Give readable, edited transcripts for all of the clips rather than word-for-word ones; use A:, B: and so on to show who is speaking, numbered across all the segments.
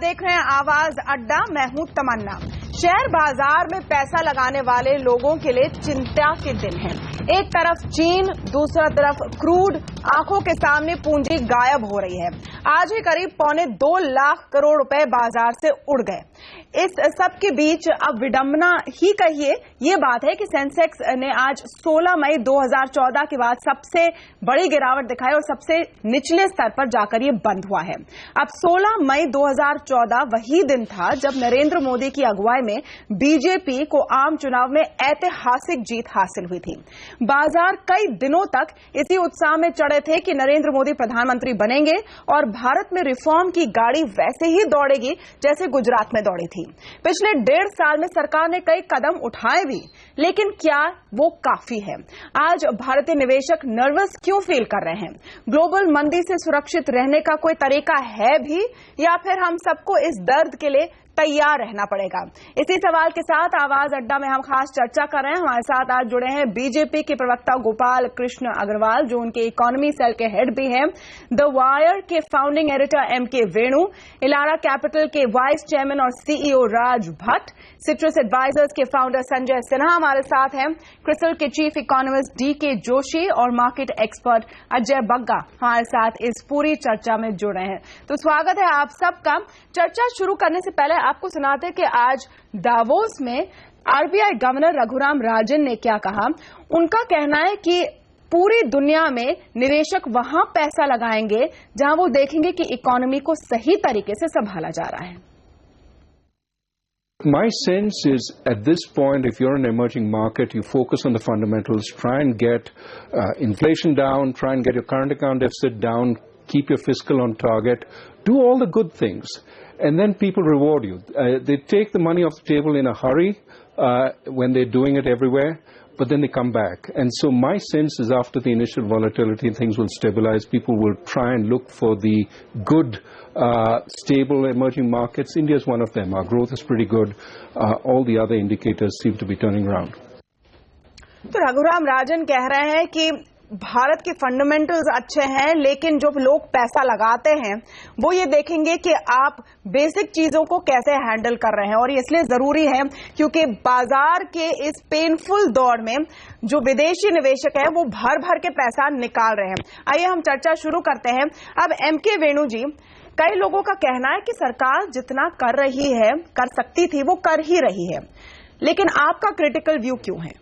A: देख रहे हैं आवाज अड्डा। मैं हूं तमन्ना। शेयर बाजार में पैसा लगाने वाले लोगों के लिए चिंता के दिन हैं। एक तरफ चीन, दूसरा तरफ क्रूड, आंखों के सामने पूंजी गायब हो रही है। आज ही करीब 2.25 लाख करोड़ रुपए बाजार से उड़ गए। इस सब के बीच अब विडंबना ही कहिए ये बात है कि सेंसेक्स ने आज 16 मई 2014 के बाद सबसे बड़ी गिरावट दिखाई और सबसे निचले स्तर पर जाकर ये बंद हुआ है। अब 16 मई 2014 वही दिन था जब नरेंद्र मोदी की अगुवाई में बीजेपी को आम चुनाव में ऐतिहासिक जीत हासिल हुई थी। बाजार कई दिनों तक इसी उत्साह में चढ़े थे कि नरेंद्र मोदी प्रधानमंत्री बनेंगे और भारत में रिफॉर्म की गाड़ी वैसे ही दौड़ेगी जैसे गुजरात में दौड़ी थी। पिछले 1.5 साल में सरकार ने कई कदम उठाए भी, लेकिन क्या वो काफी है? आज भारतीय निवेशक नर्वस क्यों फील कर रहे हैं? ग्लोबल मंदी से सुरक्षित रहने का कोई तरीका है भी, या फिर हम सबको इस दर्द के लिए तैयार रहना पड़ेगा? इसी सवाल के साथ आवाज अड्डा में हम खास चर्चा कर रहे हैं। हमारे साथ आज जुड़े हैं बीजेपी के प्रवक्ता गोपाल कृष्ण अग्रवाल, जो उनके इकोनॉमी सेल के हेड भी हैं, द वायर के फाउंडिंग एडिटर एमके वेणु, इलारा कैपिटल के वाइस चेयरमैन और सीईओ राज भट्ट, सिट्रस एडवाइजर्स के फाउंडर संजय सिन्हा हमारे साथ हैं, क्रिसिल के चीफ इकोनॉमिस्ट डीके जोशी और मार्केट एक्सपर्ट अजय बग्गा हमारे साथ इस पूरी चर्चा में जुड़े हैं। तो स्वागत है आप सबका। चर्चा शुरू करने से पहले आपको सुनाते कि आज दावोस में आरबीआई गवर्नर रघुराम राजन ने क्या कहा। उनका कहना है कि पूरी दुनिया में निवेशक वहां पैसा लगाएंगे जहां वो देखेंगे कि इकोनॉमी को सही तरीके से संभाला जा रहा है।
B: My sense is at this point, if you're an emerging market, you focus on the fundamentals, try and get inflation down, try and get your current account deficit down, keep your fiscal on target, do all the good things, and then people reward you. They take the money off the table in a hurry when they're doing it everywhere, but then they come back. And so my sense is after the initial volatility, things will stabilize. People will try and look for the good, stable emerging markets. India is one of them. Our growth is pretty good. All the other indicators seem to be turning around.
A: तो रघुराम राजन कह रहे हैं कि भारत के fundamentals अच्छे हैं, लेकिन जो लोग पैसा लगाते हैं वो ये देखेंगे कि आप बेसिक चीजों को कैसे हैंडल कर रहे हैं। और ये इसलिए जरूरी है क्योंकि बाजार के इस पेनफुल दौर में जो विदेशी निवेशक हैं वो भर भर के पैसा निकाल रहे हैं। आइए हम चर्चा शुरू करते हैं। अब एमके वेणु जी, कई लोगों का कहना है कि सरकार जितना कर रही है, कर सकती थी, वो कर ही रही है, लेकिन आपका क्रिटिकल व्यू क्यों है?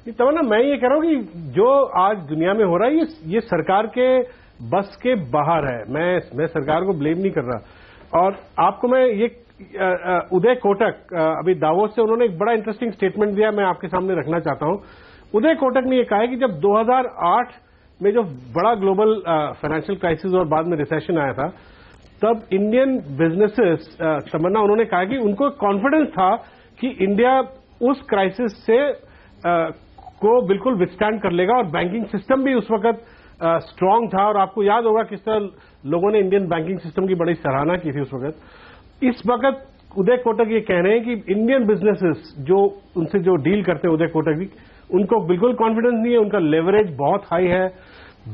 C: तमन्ना, मैं ये कह रहा हूं कि जो आज दुनिया में हो रहा है ये सरकार के बस के बाहर है। मैं सरकार को ब्लेम नहीं कर रहा। और आपको मैं ये उदय कोटक अभी दावोस से उन्होंने एक बड़ा इंटरेस्टिंग स्टेटमेंट दिया, मैं आपके सामने रखना चाहता हूं। उदय कोटक ने ये कहा है कि जब 2008 में जो बड़ा ग्लोबल फाइनेंशियल क्राइसिस और बाद में रिसेशन आया था, तब इंडियन बिजनेसेस, तमन्ना, उन्होंने कहा कि उनको कॉन्फिडेंस था कि इंडिया उस क्राइसिस से को बिल्कुल विथस्टैंड कर लेगा और बैंकिंग सिस्टम भी उस वक्त स्ट्रांग था। और आपको याद होगा किस तरह लोगों ने इंडियन बैंकिंग सिस्टम की बड़ी सराहना की थी उस वक्त। इस वक्त उदय कोटक ये कह रहे हैं कि इंडियन बिजनेसेस जो उनसे जो डील करते हैं उदय कोटक भी, उनको बिल्कुल कॉन्फिडेंस नहीं है। उनका लेवरेज बहुत हाई है,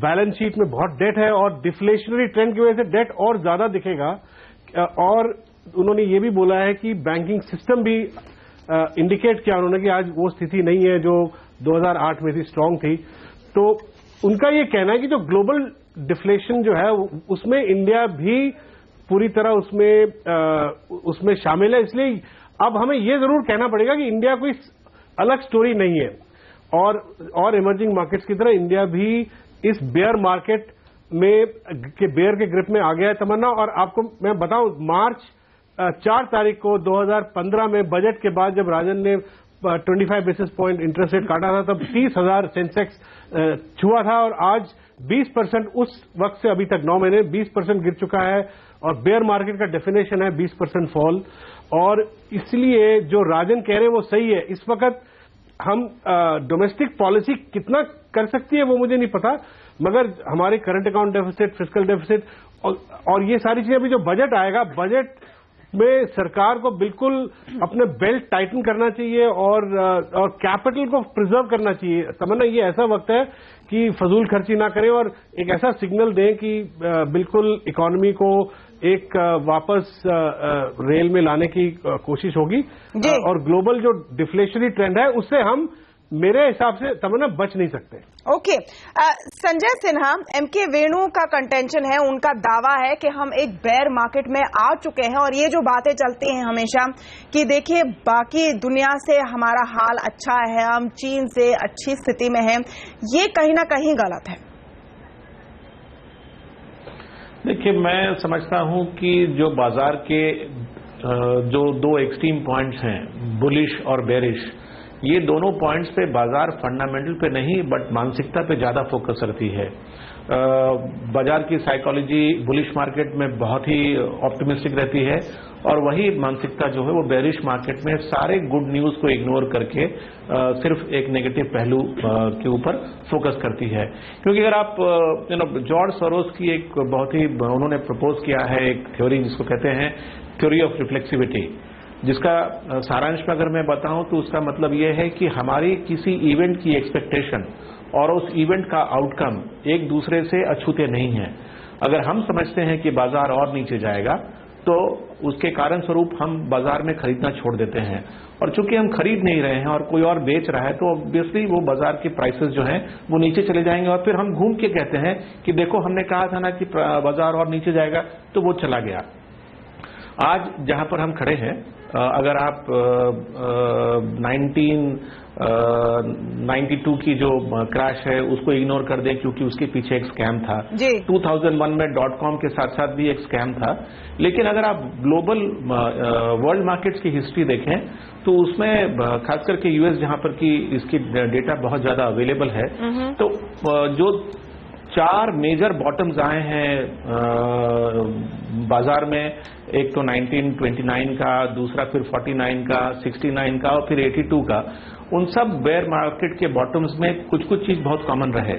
C: बैलेंस शीट में बहुत डेट है और डिफ्लेशनरी ट्रेंड की वजह से डेट और ज्यादा दिखेगा। और उन्होंने ये भी बोला है कि बैंकिंग सिस्टम भी इंडिकेट किया उन्होंने कि आज वो स्थिति नहीं है जो 2008 में थी, स्ट्रांग थी। तो उनका ये कहना है कि जो ग्लोबल डिफ्लेशन जो है उसमें इंडिया भी पूरी तरह उसमें शामिल है। इसलिए अब हमें ये जरूर कहना पड़ेगा कि इंडिया कोई अलग स्टोरी नहीं है और इमर्जिंग मार्केट्स की तरह इंडिया भी इस बेयर मार्केट में बेयर के ग्रिप में आ गया है, तमन्ना। और आपको मैं बताऊं, मार्च 4 तारीख को 2015 में बजट के बाद जब राजन ने 25 बेसिस पॉइंट इंटरेस्ट रेट काटा था, तब 30,000 सेंसेक्स छुआ था और आज 20% उस वक्त से अभी तक 9 महीने 20% गिर चुका है। और बेयर मार्केट का डेफिनेशन है 20% फॉल। और इसलिए जो राजन कह रहे हैं वो सही है। इस वक्त हम डोमेस्टिक पॉलिसी कितना कर सकती है वो मुझे नहीं पता, मगर हमारे current account deficit, fiscal deficit और ये सारी चीजें, अभी जो बजट आएगा, बजट में सरकार को बिल्कुल अपने बेल्ट टाइटन करना चाहिए और कैपिटल को प्रिजर्व करना चाहिए। तमन्ना, ये ऐसा वक्त है कि फजूल खर्ची ना करें और एक ऐसा सिग्नल दें कि बिल्कुल इकोनॉमी को एक वापस रेल में लाने की कोशिश होगी और ग्लोबल जो डिफ्लेशनरी ट्रेंड है उससे हम मेरे हिसाब से तमन्ना बच नहीं सकते।
A: ओके, संजय सिन्हा, एमके वेणु का कंटेंशन है, उनका दावा है कि हम एक बेयर मार्केट में आ चुके हैं और ये जो बातें चलती हैं हमेशा कि देखिए बाकी दुनिया से हमारा हाल अच्छा है, हम चीन से अच्छी स्थिति में हैं, ये कहीं ना कहीं गलत है।
D: देखिए, मैं समझता हूं कि जो बाजार के जो दो एक्सट्रीम पॉइंट्स हैं, बुलिश और बेरिश, ये दोनों पॉइंट्स पे बाजार फंडामेंटल पे नहीं बट मानसिकता पे ज्यादा फोकस करती है। बाजार की साइकोलॉजी बुलिश मार्केट में बहुत ही ऑप्टिमिस्टिक रहती है और वही मानसिकता जो है वो बेरिश मार्केट में सारे गुड न्यूज को इग्नोर करके सिर्फ एक नेगेटिव पहलू के ऊपर फोकस करती है। क्योंकि अगर आप जॉर्ज सोरोस की एक बहुत ही उन्होंने प्रपोज किया है एक थ्योरी जिसको कहते हैं थ्योरी ऑफ रिफ्लेक्सिविटी, जिसका सारांश में अगर मैं बताऊं तो उसका मतलब यह है कि हमारी किसी इवेंट की एक्सपेक्टेशन और उस इवेंट का आउटकम एक दूसरे से अछूते नहीं है। अगर हम समझते हैं कि बाजार और नीचे जाएगा तो उसके कारण स्वरूप हम बाजार में खरीदना छोड़ देते हैं और चूंकि हम खरीद नहीं रहे हैं और कोई और बेच रहा है तो ऑब्वियसली वो बाजार के प्राइसेस जो हैं वो नीचे चले जाएंगे और फिर हम घूम के कहते हैं कि देखो हमने कहा था ना कि बाजार और नीचे जाएगा, तो वो चला गया। आज जहां पर हम खड़े हैं, अगर आप 1992 की जो क्रैश है उसको इग्नोर कर दें क्योंकि उसके पीछे एक स्कैम था, 2001 में .com के साथ साथ भी एक स्कैम था, लेकिन अगर आप ग्लोबल वर्ल्ड मार्केट्स की हिस्ट्री देखें तो उसमें खास करके यूएस जहां पर कि इसकी डेटा बहुत ज्यादा अवेलेबल है, तो जो 4 मेजर बॉटम्स आए हैं बाजार में, एक तो 1929 का, दूसरा फिर 49 का, 69 का और फिर 82 का, उन सब बेयर मार्केट के बॉटम्स में कुछ कुछ चीज बहुत कॉमन रहे।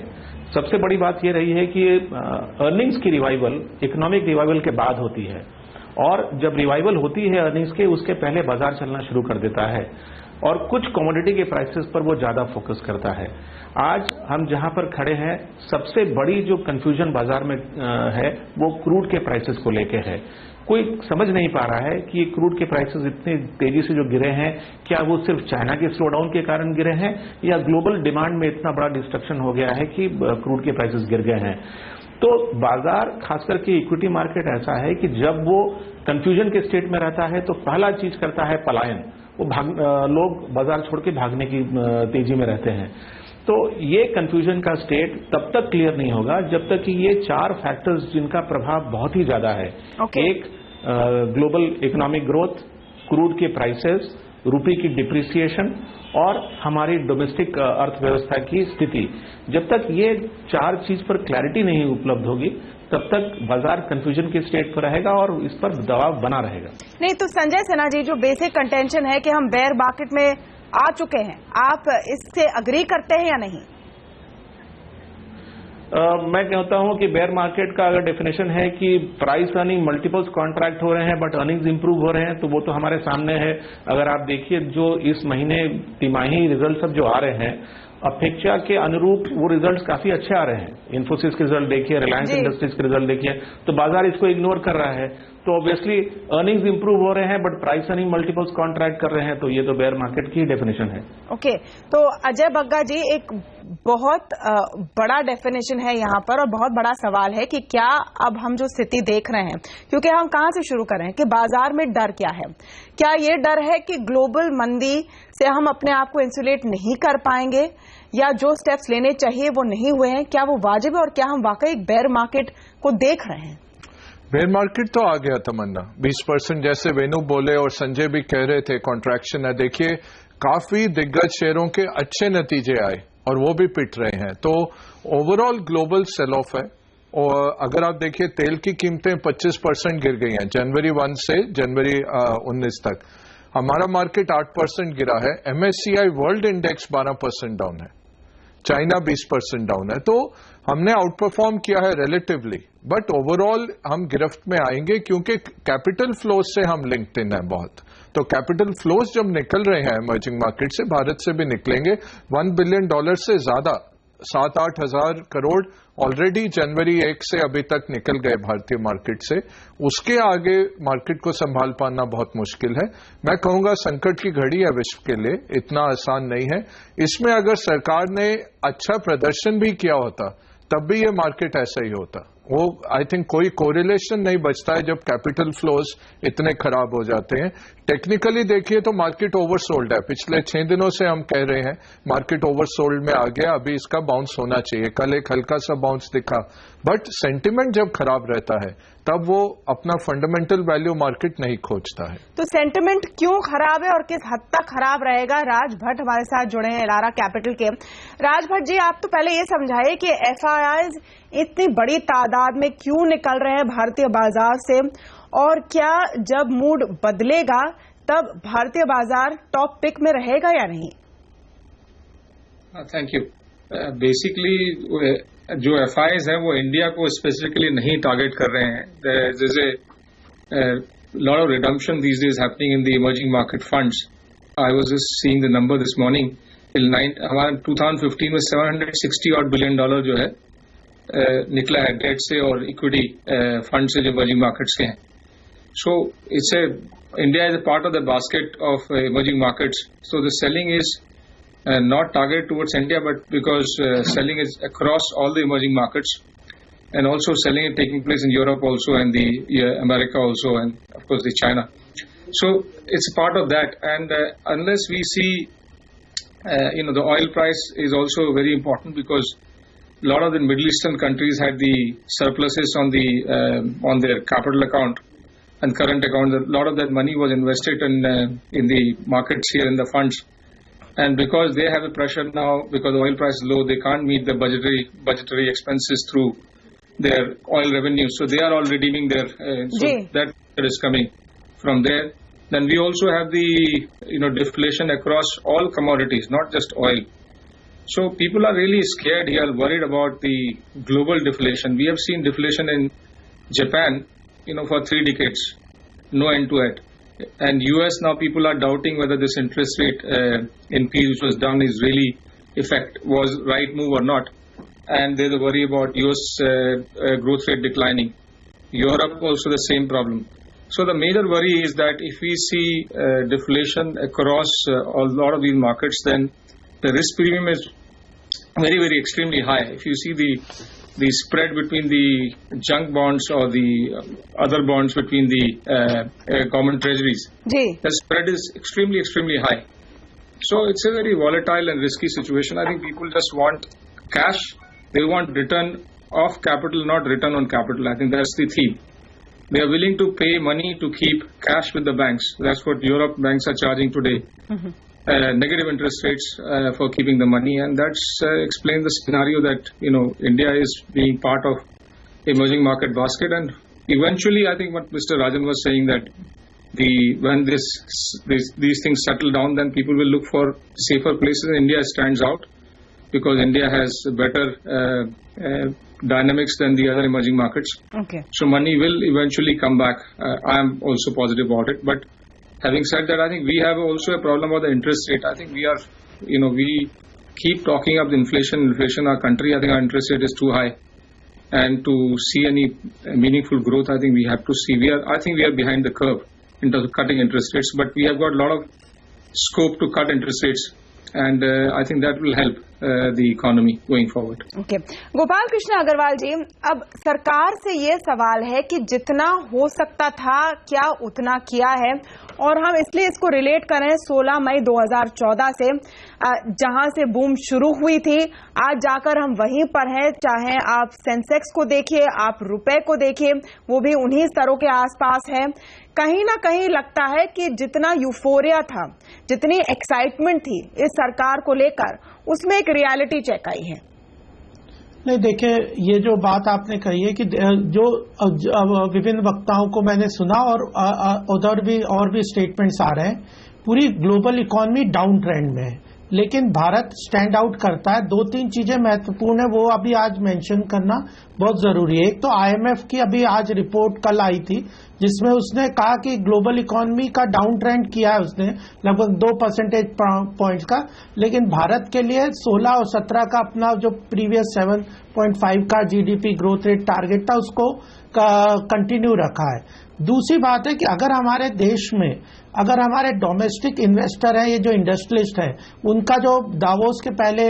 D: सबसे बड़ी बात यह रही है कि अर्निंग्स की रिवाइवल इकोनॉमिक रिवाइवल के बाद होती है और जब रिवाइवल होती है अर्निंग्स के, उसके पहले बाजार चलना शुरू कर देता है और कुछ कमोडिटी के प्राइसेस पर वो ज्यादा फोकस करता है। आज हम जहां पर खड़े हैं, सबसे बड़ी जो कंफ्यूजन बाजार में है वो क्रूड के प्राइसेस को लेके है। कोई समझ नहीं पा रहा है कि ये क्रूड के प्राइसेस इतनी तेजी से जो गिरे हैं, क्या वो सिर्फ चाइना के स्लोडाउन के कारण गिरे हैं या ग्लोबल डिमांड में इतना बड़ा डिस्ट्रक्शन हो गया है कि क्रूड के प्राइसेस गिर गए हैं। तो बाजार, खास करके इक्विटी मार्केट ऐसा है कि जब वो कंफ्यूजन के स्टेट में रहता है तो पहला चीज करता है पलायन, वो लोग बाजार छोड़ के भागने की तेजी में रहते हैं। तो ये कंफ्यूजन का स्टेट तब तक क्लियर नहीं होगा जब तक कि ये 4 फैक्टर्स जिनका प्रभाव बहुत ही ज्यादा है, एक ग्लोबल इकोनॉमिक ग्रोथ, क्रूड के प्राइसेस, रुपये की डिप्रिसिएशन और हमारी डोमेस्टिक अर्थव्यवस्था की स्थिति, जब तक ये 4 चीज पर क्लैरिटी नहीं उपलब्ध होगी तब तक बाजार कंफ्यूजन के स्टेट पर रहेगा और इस पर दबाव बना रहेगा।
A: नहीं तो संजय सिन्हा जी, जो बेसिक कंटेंशन है कि हम बेयर मार्केट में आ चुके हैं, आप इससे अग्री करते हैं या नहीं?
D: मैं कहता हूं कि बेयर मार्केट का अगर डेफिनेशन है कि प्राइस अर्निंग मल्टीपल्स कॉन्ट्रैक्ट हो रहे हैं बट अर्निंग्स इंप्रूव हो रहे हैं, तो वो तो हमारे सामने है। अगर आप देखिए जो इस महीने तिमाही रिजल्ट सब जो आ रहे हैं, अपेक्षा के अनुरूप वो रिजल्ट्स काफी अच्छे आ रहे हैं। इन्फोसिस के रिजल्ट देखिए, रिलायंस इंडस्ट्रीज के रिजल्ट देखिए, तो बाजार इसको इग्नोर कर रहा है। तो ऑब्वियसली अर्निंग्स इंप्रूव हो रहे हैं but price earning multiples contract कर रहे हैं, तो ये तो बेयर मार्केट की डेफिनेशन है।
A: ओके, तो अजय बग्गा जी, एक बहुत बड़ा डेफिनेशन है यहाँ पर और बहुत बड़ा सवाल है कि क्या अब हम जो स्थिति देख रहे हैं, क्योंकि हम कहां से शुरू करें कि बाजार में डर क्या है? क्या ये डर है कि ग्लोबल मंदी से हम अपने आप को इंसुलेट नहीं कर पाएंगे या जो स्टेप्स लेने चाहिए वो नहीं हुए हैं? क्या वो वाजिब है और क्या हम वाकई एक बेयर मार्केट को देख रहे हैं?
E: बेयर मार्केट तो आ गया तमन्ना, 20% जैसे वेणु बोले और संजय भी कह रहे थे कॉन्ट्रैक्शन है। देखिए काफी दिग्गज शेयरों के अच्छे नतीजे आए और वो भी पिट रहे हैं, तो ओवरऑल ग्लोबल सेल ऑफ है। और अगर आप देखिए तेल की कीमतें 25% गिर गई हैं जनवरी 1 से जनवरी 19 तक। हमारा मार्केट 8% गिरा है। MSCI वर्ल्ड इंडेक्स 12% डाउन है। चाइना 20% डाउन है। तो हमने आउट परफॉर्म किया है रिलेटिवली, बट ओवरऑल हम गिरफ्त में आएंगे क्योंकि कैपिटल फ्लोज से हम लिंक्ड इन है बहुत। तो कैपिटल फ्लोज जब निकल रहे हैं इमर्जिंग मार्केट से, भारत से भी निकलेंगे। $1 बिलियन से ज्यादा 7-8 हजार करोड़ ऑलरेडी जनवरी 1 से अभी तक निकल गए भारतीय मार्केट से। उसके आगे मार्केट को संभाल पाना बहुत मुश्किल है। मैं कहूंगा संकट की घड़ी है विश्व के लिए, इतना आसान नहीं है। इसमें अगर सरकार ने अच्छा प्रदर्शन भी किया होता तब भी ये मार्केट ऐसा ही होता। वो आई थिंक कोई कोरिलेशन नहीं बचता है जब कैपिटल फ्लोज इतने खराब हो जाते हैं। टेक्निकली देखिए तो मार्केट ओवरसोल्ड है, पिछले 6 दिनों से हम कह रहे हैं मार्केट ओवरसोल्ड में आ गया, अभी इसका बाउंस होना चाहिए। कल एक हल्का सा बाउंस दिखा, बट सेंटिमेंट जब खराब रहता है तब वो अपना फंडामेंटल वैल्यू मार्केट नहीं खोजता है।
A: तो सेंटिमेंट क्यों खराब है और किस हद तक खराब रहेगा? राज भट्ट हमारे साथ जुड़े हैं इलारा कैपिटल के। राज भट्ट जी, आप तो पहले ये समझाइए कि FIIs इतनी बड़ी तादाद में क्यों निकल रहे हैं भारतीय बाजार से, और क्या जब मूड बदलेगा तब भारतीय बाजार टॉप पिक में रहेगा या नहीं?
F: Thank you. बेसिकली जो FIIs हैं वो इंडिया को स्पेसिफिकली नहीं टारगेट कर रहे हैं। There is a lot of redemption these days happening in the emerging market funds. I was just seeing the number this morning. हमारा 2015 में $760 बिलियन जो है निकला है डेट से और इक्विटी फंड से जो इमर्जिंग मार्केट्स के हैं। So it's India is a part of the basket of emerging markets. So the selling is not targeted towards India, but because selling is across all the emerging markets, and also selling is taking place in Europe also, and the America also, and of course the China. So it's a part of that, and unless we see, the oil price is also very important, because a lot of the Middle Eastern countries had the surpluses on their capital account and current account. A lot of that money was invested in the markets here in the funds. And because they have a pressure now, because the oil price is low, they can't meet the budgetary expenses through their oil revenue. So they are all redeeming their. So that is coming from there. Then we also have the deflation across all commodities, not just oil. So people are really scared here, worried about the global deflation. We have seen deflation in Japan, for 3 decades, no end to it. And US now, people are doubting whether this interest rate increase which was done is really was right move or not, and there's a worry about US growth rate declining. Europe also the same problem. So the major worry is that if we see deflation across a lot of these markets, then the risk premium is very, very extremely high. If you see the spread between the junk bonds or the other bonds between the government treasuries, the spread is extremely, extremely high. So it's a very volatile and risky situation. I think people just want cash. They want return of capital, not return on capital. I think that's the theme. They are willing to pay money to keep cash with the banks. That's what Europe banks are charging today. Negative interest rates for keeping the money, and that's explains the scenario that India is being part of emerging market basket. And eventually, I think what Mr. Rajan was saying, that when these things settle down, then people will look for safer places. India stands out because India has better dynamics than the other emerging markets.
A: Okay.
F: So money will eventually come back. I am also positive about it, but having said that, I think we have also a problem about the interest rate. I think we are, we keep talking up the inflation in our country. I think our interest rate is too high, and to see any meaningful growth, I think we have to see. I think we are behind the curve in terms of cutting interest rates, but we have got a lot of scope to cut interest rates, and I think that will help the economy going forward.
A: Okay. Gopal Krishna Agarwal ji, अब सरकार से ये सवाल है कि जितना हो सकता था क्या उतना किया है, और हम इसलिए इसको रिलेट कर रहे हैं 16 मई 2014 से, जहां से बूम शुरू हुई थी। आज जाकर हम वहीं पर हैं, चाहे आप सेंसेक्स को देखिए, आप रुपए को देखिए, वो भी उन्हीं स्तरों के आसपास है। कहीं ना कहीं लगता है कि जितना यूफोरिया था, जितनी एक्साइटमेंट थी इस सरकार को लेकर, उसमें एक रियलिटी चेक आई है।
G: नहीं, देखिए, ये जो बात आपने कही है कि जो विभिन्न वक्ताओं को मैंने सुना और उधर भी और भी स्टेटमेंट्स आ रहे हैं, पूरी ग्लोबल इकोनॉमी डाउन ट्रेंड में है। लेकिन भारत स्टैंड आउट करता है। 2-3 चीजें महत्वपूर्ण है, वो अभी आज मेंशन करना बहुत जरूरी है। एक तो IMF की अभी आज रिपोर्ट कल आई थी, जिसमें उसने कहा कि ग्लोबल इकोनॉमी का डाउन ट्रेंड किया है उसने लगभग 2 परसेंटेज पॉइंट्स का, लेकिन भारत के लिए 16 और 17 का अपना जो प्रीवियस 7.5 का GDP ग्रोथ रेट टारगेट था उसको कंटिन्यू रखा है। दूसरी बात है कि अगर हमारे देश में अगर हमारे डोमेस्टिक इन्वेस्टर हैं, ये जो इंडस्ट्रियलिस्ट हैं, उनका जो दावोस के पहले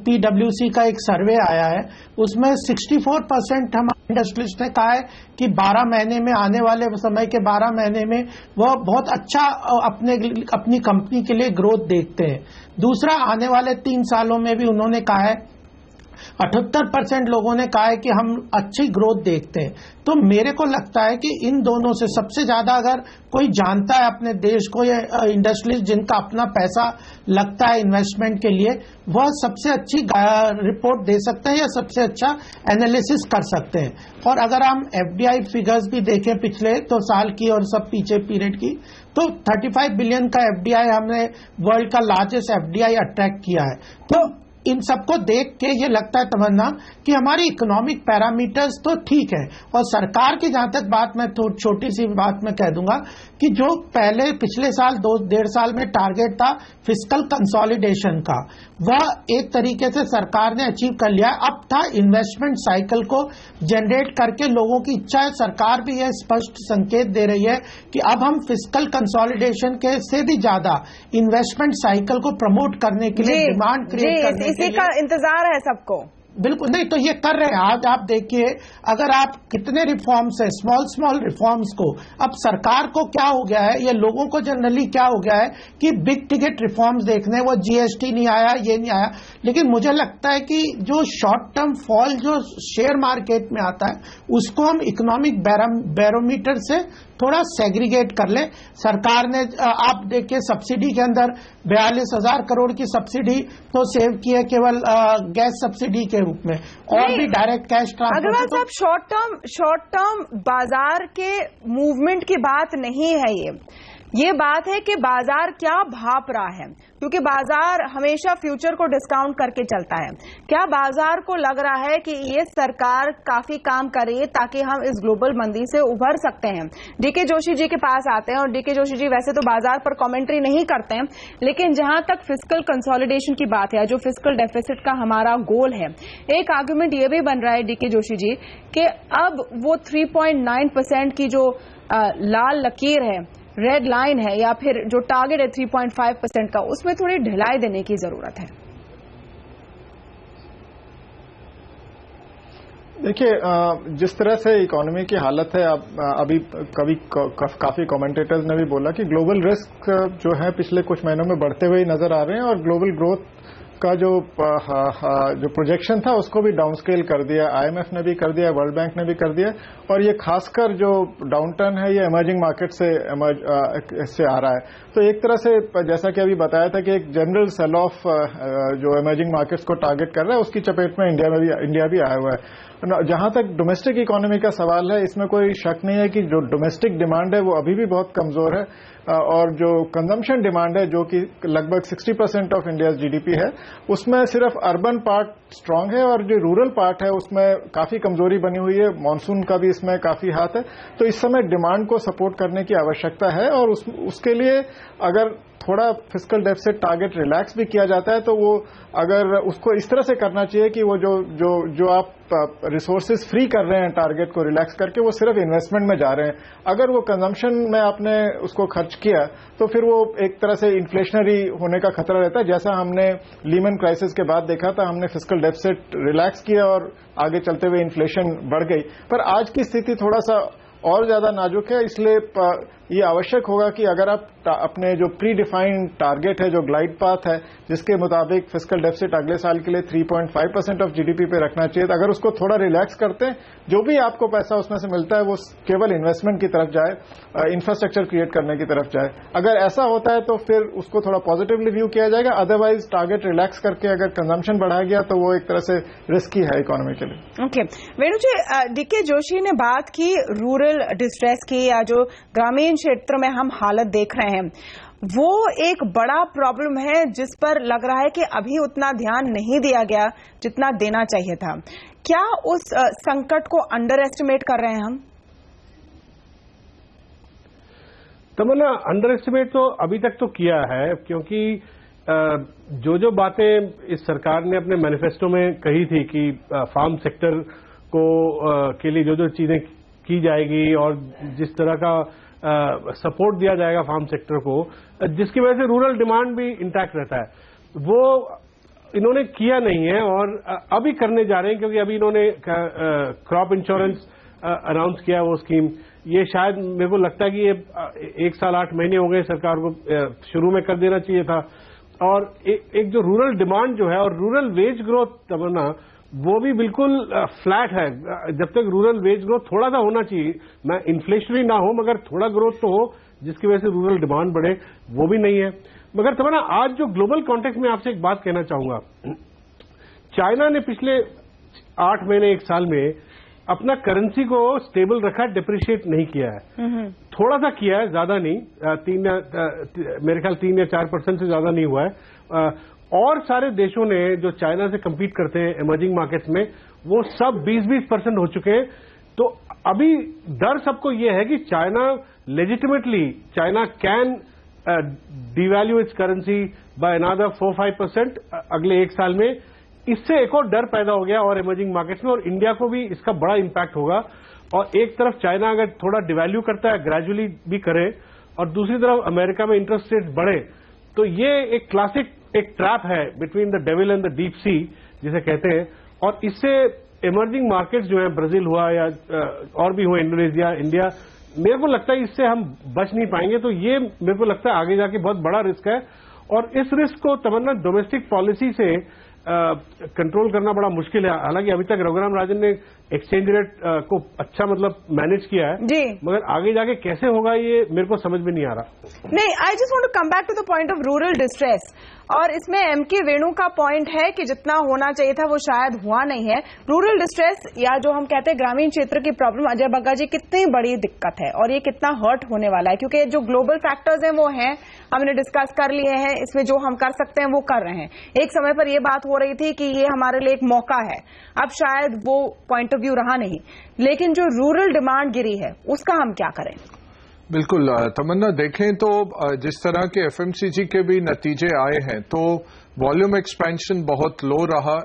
G: PwC का एक सर्वे आया है, उसमें 64% हमारे इंडस्ट्रियलिस्ट ने कहा है कि 12 महीने में, आने वाले समय के 12 महीने में वह बहुत अच्छा अपनी कंपनी के लिए ग्रोथ देखते हैं। दूसरा, आने वाले 3 सालों में भी उन्होंने कहा है 78% लोगों ने कहा है कि हम अच्छी ग्रोथ देखते हैं। तो मेरे को लगता है कि इन दोनों से सबसे ज्यादा अगर कोई जानता है अपने देश को, या इंडस्ट्रीज जिनका अपना पैसा लगता है इन्वेस्टमेंट के लिए, वह सबसे अच्छी रिपोर्ट दे सकते हैं या सबसे अच्छा एनालिसिस कर सकते हैं। और अगर हम FDI फिगर्स भी देखें पिछले तो साल की और सब पीछे पीरियड की, तो 35 बिलियन का FDI हमने वर्ल्ड का लार्जेस्ट FDI अट्रैक्ट किया है। तो इन सबको देख के ये लगता है तमन्ना कि हमारी इकोनॉमिक पैरामीटर्स तो ठीक है। और सरकार की जहां तक बात, मैं छोटी सी बात मैं कह दूंगा कि जो पिछले साल 2-1.5 साल में टारगेट था फिस्कल कंसोलिडेशन का, वह एक तरीके से सरकार ने अचीव कर लिया। अब था इन्वेस्टमेंट साइकिल को जनरेट करके लोगों की इच्छा है, सरकार भी यह स्पष्ट संकेत दे रही है कि अब हम फिस्कल कंसोलिडेशन के से भी ज्यादा इन्वेस्टमेंट साइकिल को प्रमोट करने के लिए, डिमांड क्रिएट करने
A: इसी का इंतजार है सबको।
G: बिल्कुल नहीं, तो ये कर रहे हैं। आज आप देखिए, अगर आप कितने रिफॉर्म्स है, स्मॉल रिफॉर्म्स को, अब सरकार को क्या हो गया है, ये लोगों को जनरली क्या हो गया है कि बिग टिकट रिफॉर्म्स देखने, वो GST नहीं आया, ये नहीं आया। लेकिन मुझे लगता है कि जो शॉर्ट टर्म फॉल जो शेयर मार्केट में आता है, उसको हम इकोनॉमिक बैरोमीटर से थोड़ा सेग्रीगेट कर ले। सरकार ने, आप देखिए, सब्सिडी के अंदर 42,000 करोड़ की सब्सिडी तो सेव की है केवल गैस सब्सिडी के रूप में, और भी डायरेक्ट कैश ट्रांसफर।
A: अग्रवाल साहब, शॉर्ट टर्म बाजार के मूवमेंट की बात नहीं है ये बात है कि बाजार क्या भाप रहा है, क्योंकि बाजार हमेशा फ्यूचर को डिस्काउंट करके चलता है। क्या बाजार को लग रहा है कि ये सरकार काफी काम कर रही है ताकि हम इस ग्लोबल मंदी से उभर सकते हैं? डीके जोशी जी के पास आते हैं, और डीके जोशी जी वैसे तो बाजार पर कमेंट्री नहीं करते हैं, लेकिन जहां तक फिस्कल कंसोलिडेशन की बात है, जो फिस्कल डेफिसिट का हमारा गोल है, एक आर्गुमेंट ये भी बन रहा है डीके जोशी जी कि अब वो 3.9% की जो लाल लकीर है, रेड लाइन है, या फिर जो टारगेट है 3.5% का, उसमें थोड़ी ढिलाई देने की जरूरत है।
H: देखिए, जिस तरह से इकोनॉमी की हालत है, अभी काफी कमेंटेटर्स ने भी बोला कि ग्लोबल रिस्क जो है पिछले कुछ महीनों में बढ़ते हुए नजर आ रहे हैं, और ग्लोबल ग्रोथ का जो प्रोजेक्शन था उसको भी डाउनस्केल कर दिया, IMF ने भी कर दिया, वर्ल्ड बैंक ने भी कर दिया। और ये खासकर जो डाउनटर्न है ये इमर्जिंग मार्केट से आ रहा है। तो एक तरह से, जैसा कि अभी बताया था कि एक जनरल सेल ऑफ जो इमर्जिंग मार्केट्स को टारगेट कर रहा है, उसकी चपेट में इंडिया भी आया हुआ है। जहां तक डोमेस्टिक इकोनॉमी का सवाल है, इसमें कोई शक नहीं है कि जो डोमेस्टिक डिमांड है वो अभी भी बहुत कमजोर है, और जो कंजम्पशन डिमांड है, जो कि लगभग 60% ऑफ इंडिया GDP है, उसमें सिर्फ अर्बन पार्ट स्ट्रांग है, और जो रूरल पार्ट है उसमें काफी कमजोरी बनी हुई है। मॉनसून का भी इसमें काफी हाथ है। तो इस समय डिमांड को सपोर्ट करने की आवश्यकता है, और उसके लिए अगर थोड़ा फिस्कल डेफिसिट टारगेट रिलैक्स भी किया जाता है, तो वो अगर उसको इस तरह से करना चाहिए कि वो जो आप रिसोर्सेज फ्री कर रहे हैं टारगेट को रिलैक्स करके, वो सिर्फ इन्वेस्टमेंट में जा रहे हैं। अगर वो कंजम्पशन में आपने उसको खर्च किया, तो फिर वो एक तरह से इन्फ्लेशनरी होने का खतरा रहता है, जैसा हमने लीमन क्राइसिस के बाद देखा था। हमने फिस्कल डेफिसिट रिलैक्स किया और आगे चलते हुए इन्फ्लेशन बढ़ गई। पर आज की स्थिति थोड़ा सा और ज्यादा नाजुक है, इसलिए ये आवश्यक होगा कि अगर आप अपने जो प्री डिफाइंड टारगेट है, जो ग्लाइड पाथ है, जिसके मुताबिक फिस्कल डेफिसिट अगले साल के लिए 3.5% ऑफ GDP पे रखना चाहिए, तो अगर उसको थोड़ा रिलैक्स करते हैं, जो भी आपको पैसा उसमें से मिलता है वो केवल इन्वेस्टमेंट की तरफ जाए, इंफ्रास्ट्रक्चर क्रिएट करने की तरफ जाए। अगर ऐसा होता है तो फिर उसको थोड़ा पॉजिटिवली व्यू किया जाएगा। अदरवाइज टारगेट रिलैक्स करके अगर कंजम्पशन बढ़ाया गया तो वो एक तरह से रिस्की है इकोनॉमी के लिए।
A: ओके, वेणु जी, डीके जोशी ने बात की रूरल डिस्ट्रेस की, या जो ग्रामीण क्षेत्र में हम हालत देख रहे हैं, वो एक बड़ा प्रॉब्लम है जिस पर लग रहा है कि अभी उतना ध्यान नहीं दिया गया जितना देना चाहिए था। क्या उस संकट को अंडर एस्टिमेट कर रहे हैं हम?
C: तमन्ना, अंडर एस्टिमेट तो अभी तक तो किया है, क्योंकि जो बातें इस सरकार ने अपने मैनिफेस्टो में कही थी कि फार्म सेक्टर को के लिए जो चीजें की जाएगी और जिस तरह का सपोर्ट दिया जाएगा फार्म सेक्टर को, जिसकी वजह से रूरल डिमांड भी इंटैक्ट रहता है, वो इन्होंने किया नहीं है और अभी करने जा रहे हैं, क्योंकि अभी इन्होंने क्रॉप इंश्योरेंस अनाउंस किया वो स्कीम। ये शायद मेरे को लगता है कि ये 1 साल 8 महीने हो गए सरकार को, शुरू में कर देना चाहिए था। और एक जो रूरल डिमांड जो है और रूरल वेज ग्रोथ, तमन्ना, वो भी बिल्कुल फ्लैट है। जब तक रूरल वेज ग्रोथ थोड़ा सा होना चाहिए, मैं इन्फ्लेशनरी ना हो मगर थोड़ा ग्रोथ तो हो जिसकी वजह से रूरल डिमांड बढ़े, वो भी नहीं है। मगर तमन्ना, आज जो ग्लोबल कॉन्टेक्स्ट में आपसे एक बात कहना चाहूंगा, चाइना ने पिछले 8 महीने 1 साल में अपना करेंसी को स्टेबल रखा, डिप्रिशिएट नहीं किया है। थोड़ा सा किया है, ज्यादा नहीं, मेरे ख्याल 3 या 4% से ज्यादा नहीं हुआ है। और सारे देशों ने जो चाइना से compete करते हैं इमर्जिंग मार्केट्स में, वो सब 20% हो चुके हैं। तो अभी डर सबको ये है कि China legitimately, China can devalue it's currency by another 4-5% अगले 1 साल में। इससे एक और डर पैदा हो गया और इमर्जिंग मार्केट्स में, और इंडिया को भी इसका बड़ा इंपैक्ट होगा। और एक तरफ चाइना अगर थोड़ा डिवैल्यू करता है, ग्रेजुअली भी करे, और दूसरी तरफ अमेरिका में इंटरेस्ट रेट बढ़े, तो ये एक क्लासिक एक ट्रैप है between the devil and the deep sea जिसे कहते हैं। और इससे इमर्जिंग मार्केट्स जो है, ब्राजील हुआ या और भी हुए, इंडोनेशिया, इंडिया, मेरे को लगता है इससे हम बच नहीं पाएंगे। तो ये मेरे को लगता है आगे जाके बहुत बड़ा रिस्क है, और इस रिस्क को तमन्ना डोमेस्टिक पॉलिसी से कंट्रोल करना बड़ा मुश्किल है। हालांकि अभी तक रघुराम राजन ने एक्सचेंज रेट को अच्छा मैनेज किया है जी, मगर आगे जाके कैसे होगा ये मेरे को समझ में नहीं आ रहा।
A: नहीं, I just want to come back to the point of rural distress, और इसमें एमके वेणु का पॉइंट है कि जितना होना चाहिए था वो शायद हुआ नहीं है। रूरल डिस्ट्रेस या जो हम कहते हैं ग्रामीण क्षेत्र की प्रॉब्लम, अजय बग्गा जी, कितनी बड़ी दिक्कत है और ये कितना हर्ट होने वाला है, क्योंकि जो ग्लोबल फैक्टर्स हैं वो हैं, हमने डिस्कस कर लिए हैं, इसमें जो हम कर सकते हैं वो कर रहे हैं। एक समय पर यह बात हो रही थी कि ये हमारे लिए एक मौका है, अब शायद वो पॉइंट ऑफ व्यू रहा नहीं, लेकिन जो रूरल डिमांड गिरी है उसका हम क्या करें?
E: बिल्कुल तमन्ना, देखें तो जिस तरह के एफएमसीजी के भी नतीजे आए हैं, तो वॉल्यूम एक्सपेंशन बहुत लो रहा,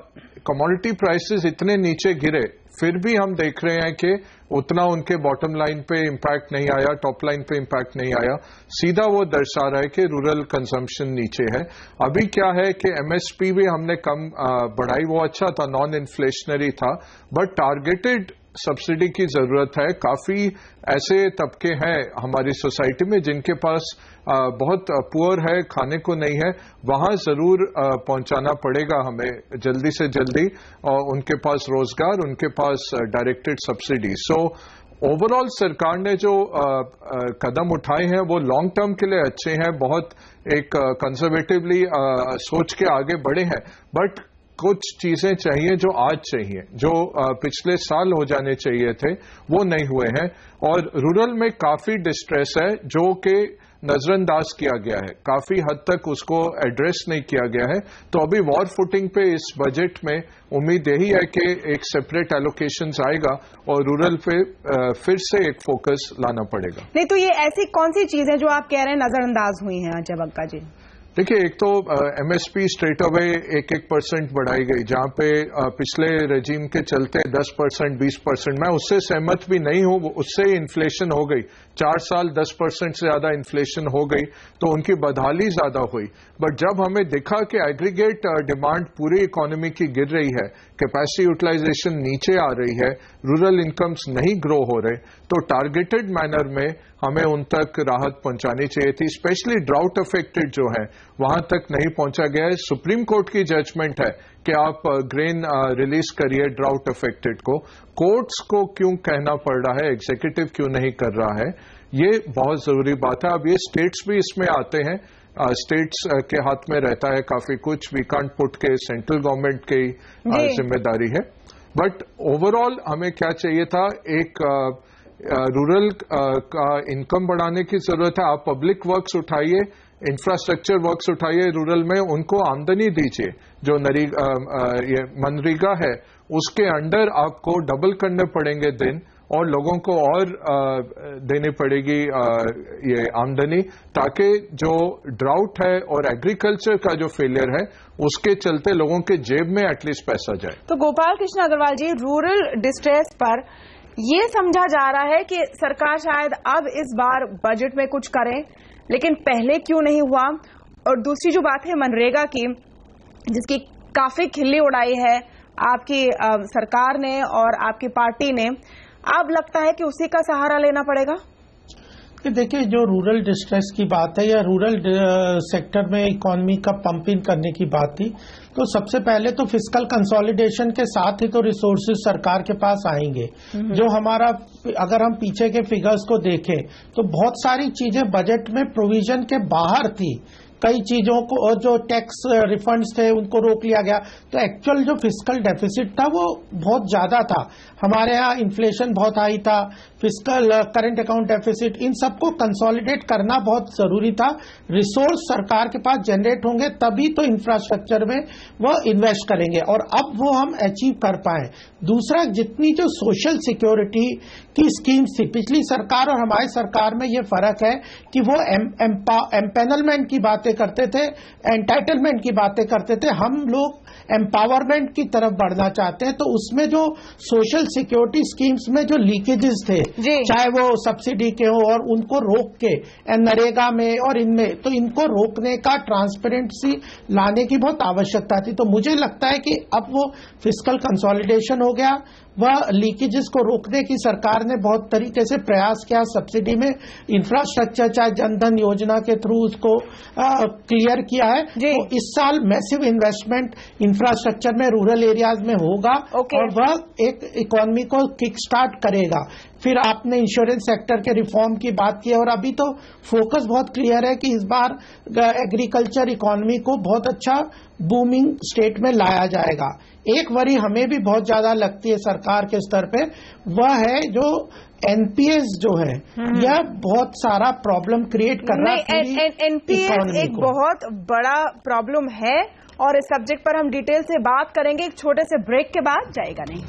E: कमोडिटी प्राइसेस इतने नीचे गिरे, फिर भी हम देख रहे हैं कि उतना उनके बॉटम लाइन पे इंपैक्ट नहीं आया, टॉप लाइन पे इंपैक्ट नहीं आया। सीधा वो दर्शा रहा है कि रूरल कंजम्पशन नीचे है। अभी क्या है कि एमएसपी भी हमने कम बढ़ाई, वो अच्छा था, नॉन इन्फ्लेशनरी था, बट टारगेटेड सब्सिडी की जरूरत है। काफी ऐसे तबके हैं हमारी सोसाइटी में जिनके पास बहुत पुअर है, खाने को नहीं है, वहां जरूर पहुंचाना पड़ेगा हमें जल्दी से जल्दी, और उनके पास रोजगार, उनके पास डायरेक्टेड सब्सिडी। सो ओवरऑल सरकार ने जो कदम उठाए हैं वो लॉन्ग टर्म के लिए अच्छे हैं, बहुत एक कंजर्वेटिवली सोच के आगे बढ़े हैं, बट कुछ चीजें चाहिए जो आज चाहिए, जो पिछले साल हो जाने चाहिए थे, वो नहीं हुए हैं। और रूरल में काफी डिस्ट्रेस है जो कि नजरअंदाज किया गया है, काफी हद तक उसको एड्रेस नहीं किया गया है। तो अभी वॉर फुटिंग पे इस बजट में उम्मीद यही है कि एक सेपरेट एलोकेशंस आएगा और रूरल पे फिर से एक फोकस लाना पड़ेगा।
A: नहीं तो ये ऐसी कौन सी चीजें जो आप कह रहे हैं नजरअंदाज हुई हैं अजय बग्गा जी?
E: देखिए, एक तो एमएसपी स्ट्रेट अवे 1% बढ़ाई गई, जहां पे पिछले रेजिम के चलते 10%, 20%, मैं उससे सहमत भी नहीं हूं, उससे इन्फ्लेशन हो गई, 4 साल 10% से ज्यादा इन्फ्लेशन हो गई, तो उनकी बदहाली ज्यादा हुई। बट जब हमें दिखा कि एग्रीगेट डिमांड पूरी इकोनॉमी की गिर रही है, कैपेसिटी यूटिलाइजेशन नीचे आ रही है, रूरल इनकम्स नहीं ग्रो हो रहे, तो टारगेटेड मैनर में हमें उन तक राहत पहुंचानी चाहिए थी। स्पेशली ड्राउट अफेक्टेड जो है वहां तक नहीं पहुंचा गया है। सुप्रीम कोर्ट की जजमेंट है कि आप ग्रेन रिलीज करिए ड्राउट अफेक्टेड को। कोर्ट्स को क्यों कहना पड़ रहा है, एग्जीक्यूटिव क्यों नहीं कर रहा है, ये बहुत जरूरी बात है। अब ये स्टेट्स भी इसमें आते हैं, स्टेट्स के हाथ में रहता है काफी कुछ, वी कांट पुट के सेंट्रल गवर्नमेंट की जिम्मेदारी है। बट ओवरऑल हमें क्या चाहिए था, एक रूरल का इनकम बढ़ाने की जरूरत है। आप पब्लिक वर्क्स उठाइए, इंफ्रास्ट्रक्चर वर्क्स उठाइए रूरल में, उनको आमदनी दीजिए। जो ये मनरेगा है उसके अंडर आपको डबल करने पड़ेंगे दिन, और लोगों को और देनी पड़ेगी ये आमदनी, ताकि जो ड्राउट है और एग्रीकल्चर का जो फेलियर है उसके चलते लोगों के जेब में एटलीस्ट पैसा जाए।
A: तो गोपाल कृष्ण अग्रवाल जी, रूरल डिस्ट्रेस पर ये समझा जा रहा है कि सरकार शायद अब इस बार बजट में कुछ करे, लेकिन पहले क्यों नहीं हुआ। और दूसरी जो बात है मनरेगा की, जिसकी काफी खिल्ली उड़ाई है आपकी सरकार ने और आपकी पार्टी ने, अब लगता है कि उसी का सहारा लेना पड़ेगा।
G: देखिए, जो रूरल डिस्ट्रेस की बात है या रूरल सेक्टर में इकोनॉमी का पंपिंग करने की बात थी, तो सबसे पहले तो फिस्कल कंसोलिडेशन के साथ ही तो रिसोर्सेज सरकार के पास आएंगे। जो हमारा, अगर हम पीछे के फिगर्स को देखें तो बहुत सारी चीजें बजट में प्रोविजन के बाहर थी। कई चीजों को, और जो टैक्स रिफंड्स थे उनको रोक लिया गया, तो एक्चुअल जो फिस्कल डेफिसिट था वो बहुत ज्यादा था। हमारे यहाँ इन्फ्लेशन बहुत हाई था, फिस्कल करंट अकाउंट डेफिसिट, इन सबको कंसोलिडेट करना बहुत जरूरी था। रिसोर्स सरकार के पास जनरेट होंगे तभी तो इंफ्रास्ट्रक्चर में वो इन्वेस्ट करेंगे, और अब वो हम अचीव कर पाए। दूसरा, जितनी जो सोशल सिक्योरिटी की स्कीम्स थी पिछली सरकार और हमारी सरकार में, ये फर्क है कि वो एम्पैनलमेंट की बातें करते थे, एंटाइटलमेंट की बातें करते थे। हम लोग एम्पावरमेंट की तरफ बढ़ना चाहते हैं, तो उसमें जो सोशल सिक्योरिटी स्कीम्स में जो लीकेजेस थे, चाहे वो सब्सिडी के हो, और उनको रोक के नरेगा में और इनमें, तो इनको रोकने का ट्रांसपेरेंसी लाने की बहुत आवश्यकता थी। तो मुझे लगता है कि अब वो फिस्कल कंसोलिडेशन हो गया, वह लीकेजेस को रोकने की सरकार ने बहुत तरीके से प्रयास किया। सब्सिडी में इंफ्रास्ट्रक्चर, चाहे जनधन योजना के थ्रू उसको क्लियर किया है। तो इस साल मैसिव इन्वेस्टमेंट इंफ्रास्ट्रक्चर में रूरल एरियाज में होगा, और वह एक इकोनॉमी को किक स्टार्ट करेगा। फिर आपने इंश्योरेंस सेक्टर के रिफॉर्म की बात की, और अभी तो फोकस बहुत क्लियर है कि इस बार एग्रीकल्चर इकोनॉमी को बहुत अच्छा बूमिंग स्टेट में लाया जाएगा। एक वरी हमें भी बहुत ज्यादा लगती है सरकार के स्तर पे, वह है जो एनपीएस जो है, यह बहुत सारा प्रॉब्लम क्रिएट कर रहा है।
A: एनपीएस एक बहुत बड़ा प्रॉब्लम है, और इस सब्जेक्ट पर हम डिटेल से बात करेंगे एक छोटे से ब्रेक के बाद। जाएगा नहीं।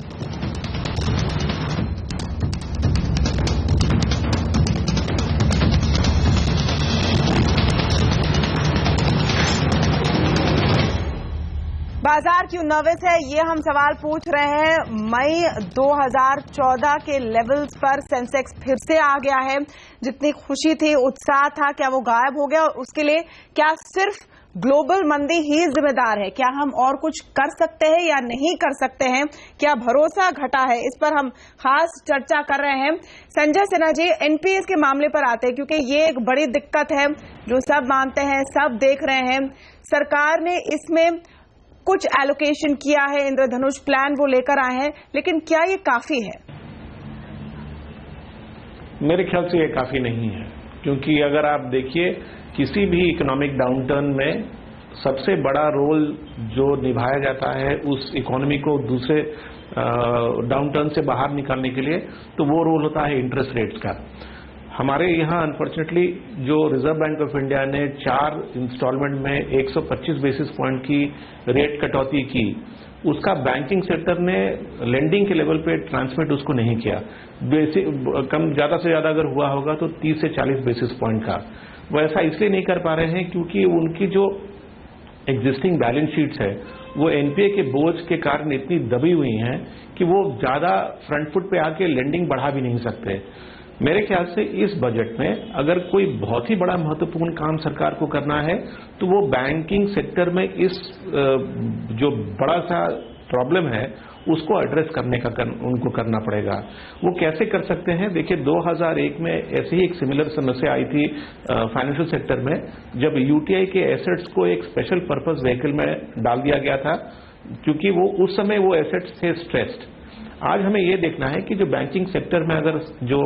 A: बाजार क्यों नर्वस है, ये हम सवाल पूछ रहे हैं। मई 2014 के लेवल्स पर सेंसेक्स फिर से आ गया है। जितनी खुशी थी, उत्साह था, क्या वो गायब हो गया? और उसके लिए क्या सिर्फ ग्लोबल मंदी ही जिम्मेदार है? क्या हम और कुछ कर सकते हैं या नहीं कर सकते हैं? क्या भरोसा घटा है? इस पर हम खास चर्चा कर रहे हैं। संजय सिन्हा जी, एनपीएस के मामले पर आते हैं, क्योंकि ये एक बड़ी दिक्कत है जो सब मानते हैं, सब देख रहे हैं। सरकार ने इसमें कुछ एलोकेशन किया है, इंद्रधनुष प्लान वो लेकर आए हैं, लेकिन क्या ये काफी है?
D: मेरे ख्याल से ये काफी नहीं है, क्योंकि अगर आप देखिए किसी भी इकोनॉमिक डाउनटर्न में सबसे बड़ा रोल जो निभाया जाता है उस इकोनॉमी को दूसरे डाउनटर्न से बाहर निकालने के लिए, तो वो रोल होता है इंटरेस्ट रेट्स का। हमारे यहाँ अनफॉर्चुनेटली जो रिजर्व बैंक ऑफ इंडिया ने 4 इंस्टॉलमेंट में 125 बेसिस पॉइंट की रेट कटौती की, उसका बैंकिंग सेक्टर ने लेंडिंग के लेवल पे ट्रांसमिट उसको नहीं किया। कम ज्यादा से ज्यादा अगर हुआ होगा तो 30 से 40 बेसिस पॉइंट का। वो ऐसा इसलिए नहीं कर पा रहे हैं क्योंकि उनकी जो एग्जिस्टिंग बैलेंस शीट्स है वो एनपीए के बोझ के कारण इतनी दबी हुई हैं कि वो ज्यादा फ्रंट फुट पे आके लेंडिंग बढ़ा भी नहीं सकते। मेरे ख्याल से इस बजट में अगर कोई बहुत ही बड़ा महत्वपूर्ण काम सरकार को करना है तो वो बैंकिंग सेक्टर में इस जो बड़ा सा प्रॉब्लम है उसको एड्रेस करने का उनको करना पड़ेगा। वो कैसे कर सकते हैं? देखिए 2001 में ऐसी ही एक सिमिलर समस्या आई थी फाइनेंशियल सेक्टर में, जब यूटीआई के एसेट्स को एक स्पेशल पर्पस व्हीकल में डाल दिया गया था, क्योंकि वो उस समय वो एसेट्स थे स्ट्रेस्ड। आज हमें ये देखना है कि जो बैंकिंग सेक्टर में अगर जो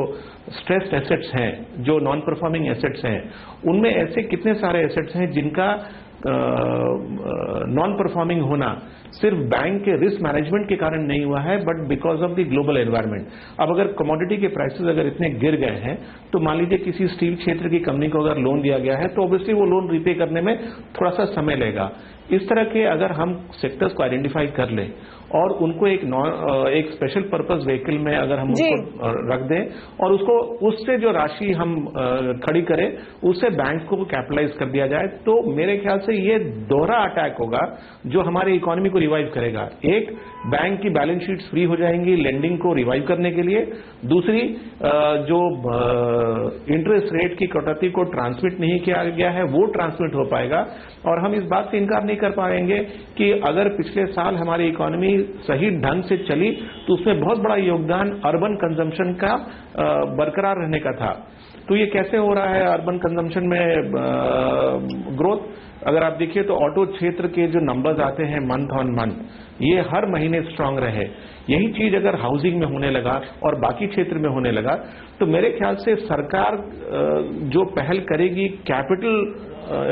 D: स्ट्रेस्ड एसेट्स हैं, जो नॉन परफॉर्मिंग एसेट्स हैं, उनमें ऐसे कितने सारे एसेट्स हैं जिनका नॉन परफॉर्मिंग होना सिर्फ बैंक के रिस्क मैनेजमेंट के कारण नहीं हुआ है, but because of the global environment. अब अगर कमोडिटी के प्राइसेस अगर इतने गिर गए हैं तो मान लीजिए किसी स्टील क्षेत्र की कंपनी को अगर लोन दिया गया है तो ऑब्वियसली वो लोन रिपे करने में थोड़ा सा समय लेगा। इस तरह के अगर हम सेक्टर्स को आइडेंटिफाई कर लें और उनको एक स्पेशल पर्पस व्हीकल में अगर हम उनको रख दें और उसको उससे जो राशि हम खड़ी करें उससे बैंक को कैपिटलाइज कर दिया जाए, तो मेरे ख्याल से ये दोहरा अटैक होगा जो हमारी इकोनॉमी को रिवाइव करेगा। एक, बैंक की बैलेंस शीट्स फ्री हो जाएंगी लेंडिंग को रिवाइव करने के लिए। दूसरी, जो इंटरेस्ट रेट की कटौती को ट्रांसमिट नहीं किया गया है वो ट्रांसमिट हो पाएगा। और हम इस बात से इनकार नहीं कर पाएंगे कि अगर पिछले साल हमारी इकोनॉमी सही ढंग से चली तो उसमें बहुत बड़ा योगदान अर्बन कंजम्पशन का बरकरार रहने का था। तो ये कैसे हो रहा है अर्बन कंजम्पशन में ग्रोथ? अगर आप देखिए तो ऑटो क्षेत्र के जो नंबर्स आते हैं मंथ ऑन मंथ, ये हर महीने स्ट्रांग रहे। यही चीज अगर हाउसिंग में होने लगा और बाकी क्षेत्र में होने लगा तो मेरे ख्याल से सरकार जो पहल करेगी कैपिटल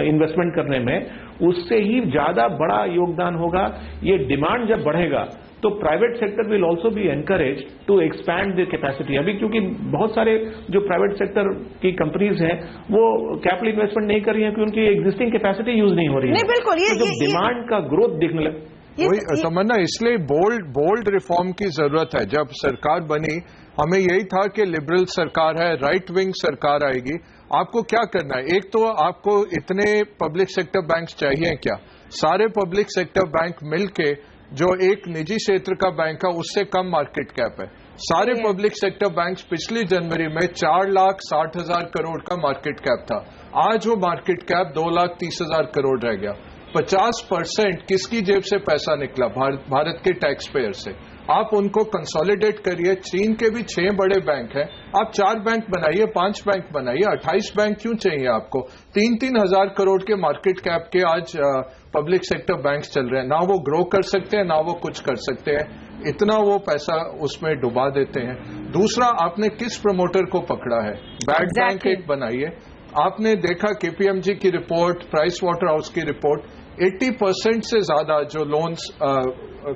D: इन्वेस्टमेंट करने में, उससे ही ज्यादा बड़ा योगदान होगा। ये डिमांड जब बढ़ेगा तो private sector will also be encourage to expand the capacity. अभी क्योंकि बहुत सारे जो प्राइवेट सेक्टर की कंपनीज हैं वो कैपिटल इन्वेस्टमेंट नहीं कर रही हैं क्योंकि उनकी एग्जिस्टिंग कैपेसिटी यूज नहीं हो रही है।
A: बिल्कुल, ये
D: तो डिमांड का ग्रोथ दिखने लगे।
E: वही तमन्ना, इसलिए बोल्ड रिफॉर्म की जरूरत है। जब सरकार बनी हमें यही था कि लिबरल सरकार है, राइट विंग सरकार आएगी। आपको क्या करना है? एक तो आपको इतने पब्लिक सेक्टर बैंक चाहिए क्या? सारे पब्लिक सेक्टर बैंक मिलके जो एक निजी क्षेत्र का बैंक है उससे कम मार्केट कैप है। सारे पब्लिक सेक्टर बैंक्स पिछली जनवरी में 4,60,000 करोड़ का मार्केट कैप था। आज वो मार्केट कैप 2,30,000 करोड़ रह गया। 50% किसकी जेब से पैसा निकला? भारत के टैक्स पेयर से। आप उनको कंसोलिडेट करिए। चीन के भी 6 बड़े बैंक हैं, आप 4 बैंक बनाइए, 5 बैंक बनाइए, 28 बैंक क्यों चाहिए आपको? 3-3 हजार करोड़ के मार्केट कैप के आज पब्लिक सेक्टर बैंक्स चल रहे हैं। ना वो ग्रो कर सकते हैं ना वो कुछ कर सकते हैं, इतना वो पैसा उसमें डुबा देते हैं। दूसरा, आपने किस प्रमोटर को पकड़ा है? बैड बैंक एक बनाइए। आपने देखा केपीएमजी की रिपोर्ट, प्राइस वाटर हाउस की रिपोर्ट, 80% से ज्यादा जो लोन्स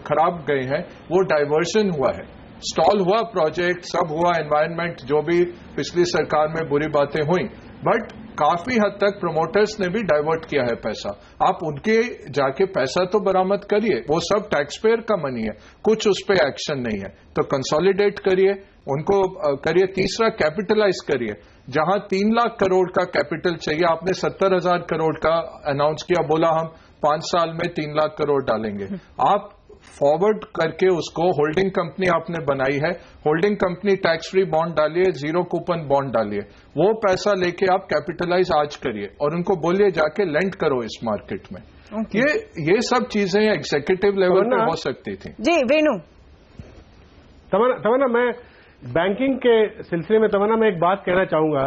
E: खराब गए हैं वो डाइवर्शन हुआ है, स्टॉल हुआ प्रोजेक्ट, सब हुआ, एनवायरनमेंट जो भी पिछली सरकार में बुरी बातें हुई, बट काफी हद तक प्रमोटर्स ने भी डाइवर्ट किया है पैसा। आप उनके जाके पैसा तो बरामद करिए, वो सब टैक्स पेयर का मनी है, कुछ उस पर एक्शन नहीं है। तो कंसोलिडेट करिए, उनको करिए। तीसरा, कैपिटलाइज करिए। जहां 3 लाख करोड़ का कैपिटल चाहिए, आपने 70,000 करोड़ का अनाउंस किया, बोला हम 5 साल में 3 लाख करोड़ डालेंगे। आप फॉरवर्ड करके उसको, होल्डिंग कंपनी आपने बनाई है, holding company tax free bond डालिए, 0 कूपन बॉन्ड डालिए, वो पैसा लेके आप कैपिटलाइज आज करिए और उनको बोलिए जाके लेंड करो इस मार्केट में। ये सब चीजें एग्जीक्यूटिव लेवल पे हो सकती थी।
A: जी वेणु।
C: तमन्ना, मैं बैंकिंग के सिलसिले में तमन्ना मैं एक बात कहना चाहूंगा।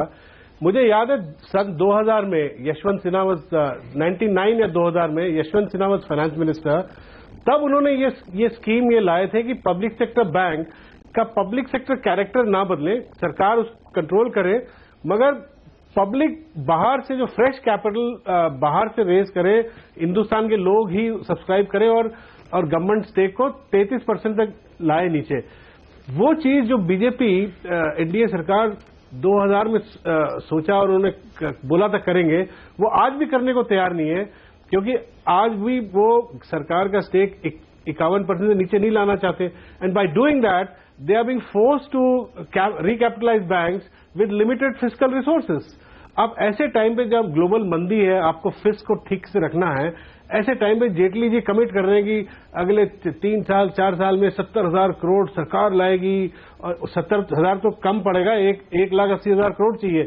C: मुझे याद है सन 2000 में यशवंत सिन्हा 99 या 2000 में Yashwant Sinha was finance minister. तब उन्होंने ये स्कीम ये लाए थे कि पब्लिक सेक्टर बैंक का पब्लिक सेक्टर कैरेक्टर ना बदले, सरकार उस कंट्रोल करे, मगर पब्लिक बाहर से जो फ्रेश कैपिटल बाहर से रेज करे, हिंदुस्तान के लोग ही सब्सक्राइब करें और गवर्नमेंट स्टेक को 33% तक लाए नीचे। वो चीज जो बीजेपी एनडीए सरकार 2000 में सोचा और उन्होंने बोला था करेंगे, वो आज भी करने को तैयार नहीं है, क्योंकि आज भी वो सरकार का स्टेक 51% से नीचे नहीं लाना चाहते। And by doing that they are being forced to recapitalize banks with limited fiscal resources. अब ऐसे टाइम पे जब ग्लोबल मंदी है, आपको फिस्क को ठीक से रखना है, ऐसे टाइम पे जेटली जी कमिट कर रहे हैं कि अगले 3 साल 4 साल में 70,000 करोड़ सरकार लाएगी, और 70,000 तो कम पड़ेगा, 1,80,000 करोड़ चाहिए।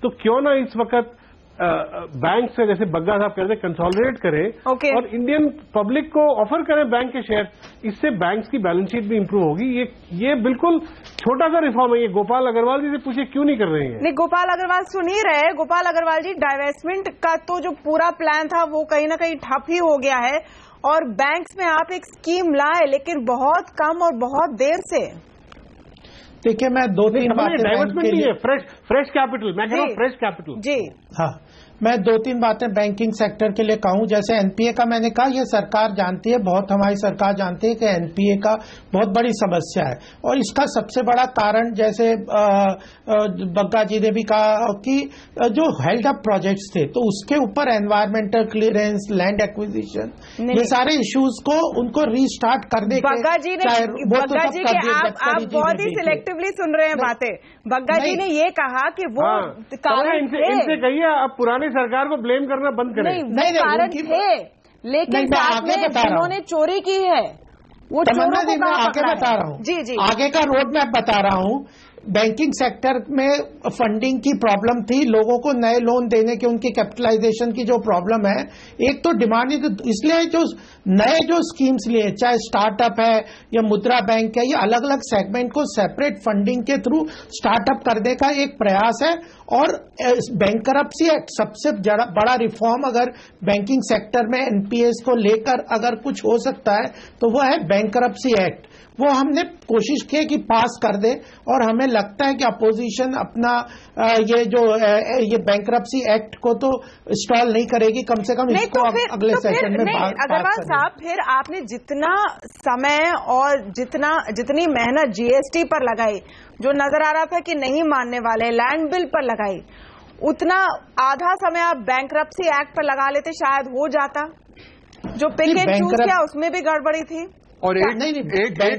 C: तो क्यों ना इस वक्त बैंक से, जैसे बग्गा साहब कहते हैं, कंसोलिडेट करें और इंडियन पब्लिक को ऑफर करें बैंक के शेयर। इससे बैंक्स की बैलेंस शीट भी इंप्रूव होगी। ये बिल्कुल छोटा सा रिफॉर्म है। ये गोपाल अग्रवाल जी से पूछे क्यों नहीं कर रहे हैं?
A: नहीं, गोपाल अग्रवाल सुन ही रहे। गोपाल अग्रवाल जी, डाइवेस्टमेंट का तो जो पूरा प्लान था वो कहीं ना कहीं ठप ही हो गया है, और बैंक्स में आप एक स्कीम लाए लेकिन बहुत कम और बहुत देर से।
G: देखिए, मैं 2-3 बातें
C: डाइवर्समेंट नहीं है, फ्रेश कैपिटल, मैं कह रहा हूं फ्रेश कैपिटल।
A: जी
G: हाँ, मैं 2-3 बातें बैंकिंग सेक्टर के लिए कहूं। जैसे एनपीए का मैंने कहा, ये सरकार जानती है, बहुत हमारी सरकार जानती है कि एनपीए का बहुत बड़ी समस्या है और इसका सबसे बड़ा कारण, जैसे बग्गा जी ने भी कहा कि जो हेल्ड अप प्रोजेक्ट्स थे तो उसके ऊपर एनवायरमेंटल क्लियरेंस, लैंड एक्विजिशन, ये सारे इश्यूज को उनको रीस्टार्ट करने के,
A: बग्गा जी के आप बहुत ही सिलेक्टिवली सुन रहे हैं बातें। बग्गा जी ने ये कहा कि वो कारण
C: इनसे कहिए आप पुरानी सरकार को ब्लेम करना बंद करें।
A: नहीं, कारण थे, लेकिन साथ में जिन्होंने चोरी की है वो चोरों को
G: मैं आगे बता रहा हूँ।
A: जी,
G: आगे का रोड मैप बता रहा हूँ। बैंकिंग सेक्टर में फंडिंग की प्रॉब्लम थी, लोगों को नए लोन देने की, उनकी कैपिटलाइजेशन की जो प्रॉब्लम है, एक तो डिमांड, इसलिए जो नए जो स्कीम्स लिए, चाहे स्टार्टअप है या मुद्रा बैंक है, ये अलग अलग सेगमेंट को सेपरेट फंडिंग के थ्रू स्टार्टअप करने का एक प्रयास है। और बैंकरप्सी एक्ट सबसे बड़ा रिफॉर्म अगर बैंकिंग सेक्टर में एनपीएस को लेकर अगर कुछ हो सकता है तो वो है बैंकरप्सी एक्ट। वो हमने कोशिश की कि पास कर दे और हमें लगता है कि अपोजिशन अपना ये बैंकरप्सी एक्ट को तो स्टॉल नहीं करेगी, कम से कम इसको अगले सेशन में
A: अग्रवाल साहब, फिर आपने जितना समय और जितनी मेहनत जीएसटी पर लगाई, जो नजर आ रहा था कि नहीं मानने वाले, लैंड बिल पर लगाई, उतना आधा समय आप बैंकरप्सी एक्ट पर लगा लेते, शायद हो जाता। जो पिक एंड चूज किया उसमें भी गड़बड़ी थी।
E: और एक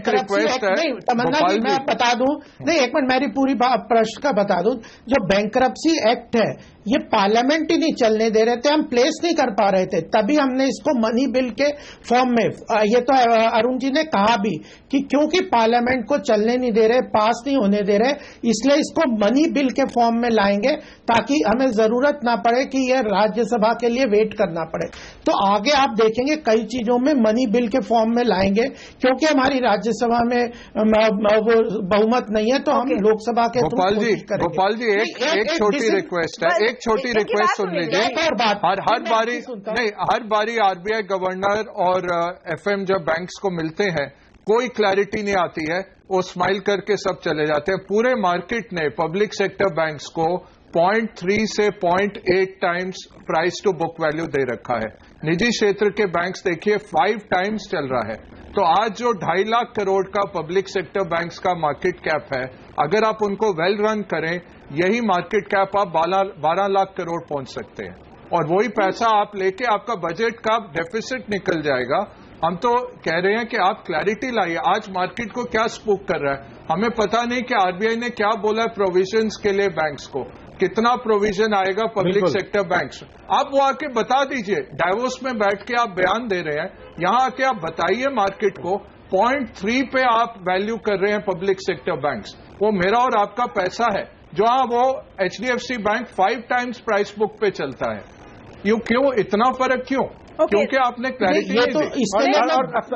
E: रिक्वेस्ट है
G: तमन्ना जी, मैं बता दूं, नहीं एक मिनट मेरी पूरी प्रश्न का बता दूं। जो बैंकरप्सी एक्ट है ये पार्लियामेंट ही नहीं चलने दे रहे थे, हम प्लेस नहीं कर पा रहे थे, तभी हमने इसको मनी बिल के फॉर्म में, ये तो अरुण जी ने कहा भी कि क्योंकि पार्लियामेंट को चलने नहीं दे रहे, पास नहीं होने दे रहे, इसलिए इसको मनी बिल के फॉर्म में लाएंगे ताकि हमें जरूरत ना पड़े कि ये राज्यसभा के लिए वेट करना पड़े। तो आगे आप देखेंगे कई चीजों में मनी बिल के फॉर्म में लाएंगे, क्योंकि हमारी राज्यसभा में वो बहुमत नहीं है, तो हम लोकसभा के
E: गोपाल जी एक छोटी रिक्वेस्ट है, एक छोटी रिक्वेस्ट सुन लीजिए। हर बारी आरबीआई गवर्नर और एफएम जब बैंक्स को मिलते हैं कोई क्लैरिटी नहीं आती है, वो स्माइल करके सब चले जाते हैं। पूरे मार्केट ने पब्लिक सेक्टर बैंक्स को 0.3 से 0.8 times price to book value दे रखा है। निजी क्षेत्र के बैंक्स देखिए 5 टाइम्स चल रहा है। तो आज जो 2.5 लाख करोड़ का पब्लिक सेक्टर बैंक्स का मार्केट कैप है, अगर आप उनको वेल रन करें, यही मार्केट कैप आप 12 लाख करोड़ पहुंच सकते हैं और वही पैसा आप लेके आपका बजट का डेफिसिट निकल जाएगा। हम तो कह रहे हैं कि आप क्लैरिटी लाइए। आज मार्केट को क्या स्पूक कर रहा है, हमें पता नहीं कि आरबीआई ने क्या बोला है प्रोविजंस के लिए बैंक्स को, कितना प्रोविजन आएगा पब्लिक सेक्टर बैंक्स, आप वो आके बता दीजिए। डाइवोस में बैठ के आप बयान दे रहे हैं, यहां आके आप बताइए मार्केट को 0.3 पे आप वैल्यू कर रहे हैं पब्लिक सेक्टर बैंक्स, वो मेरा और आपका पैसा है। जो वो HDFC bank 5 times price book पे चलता है, क्यों इतना फर्क क्यों? क्योंकि आपने क्लैरिटी नहीं
G: तो इसके लिए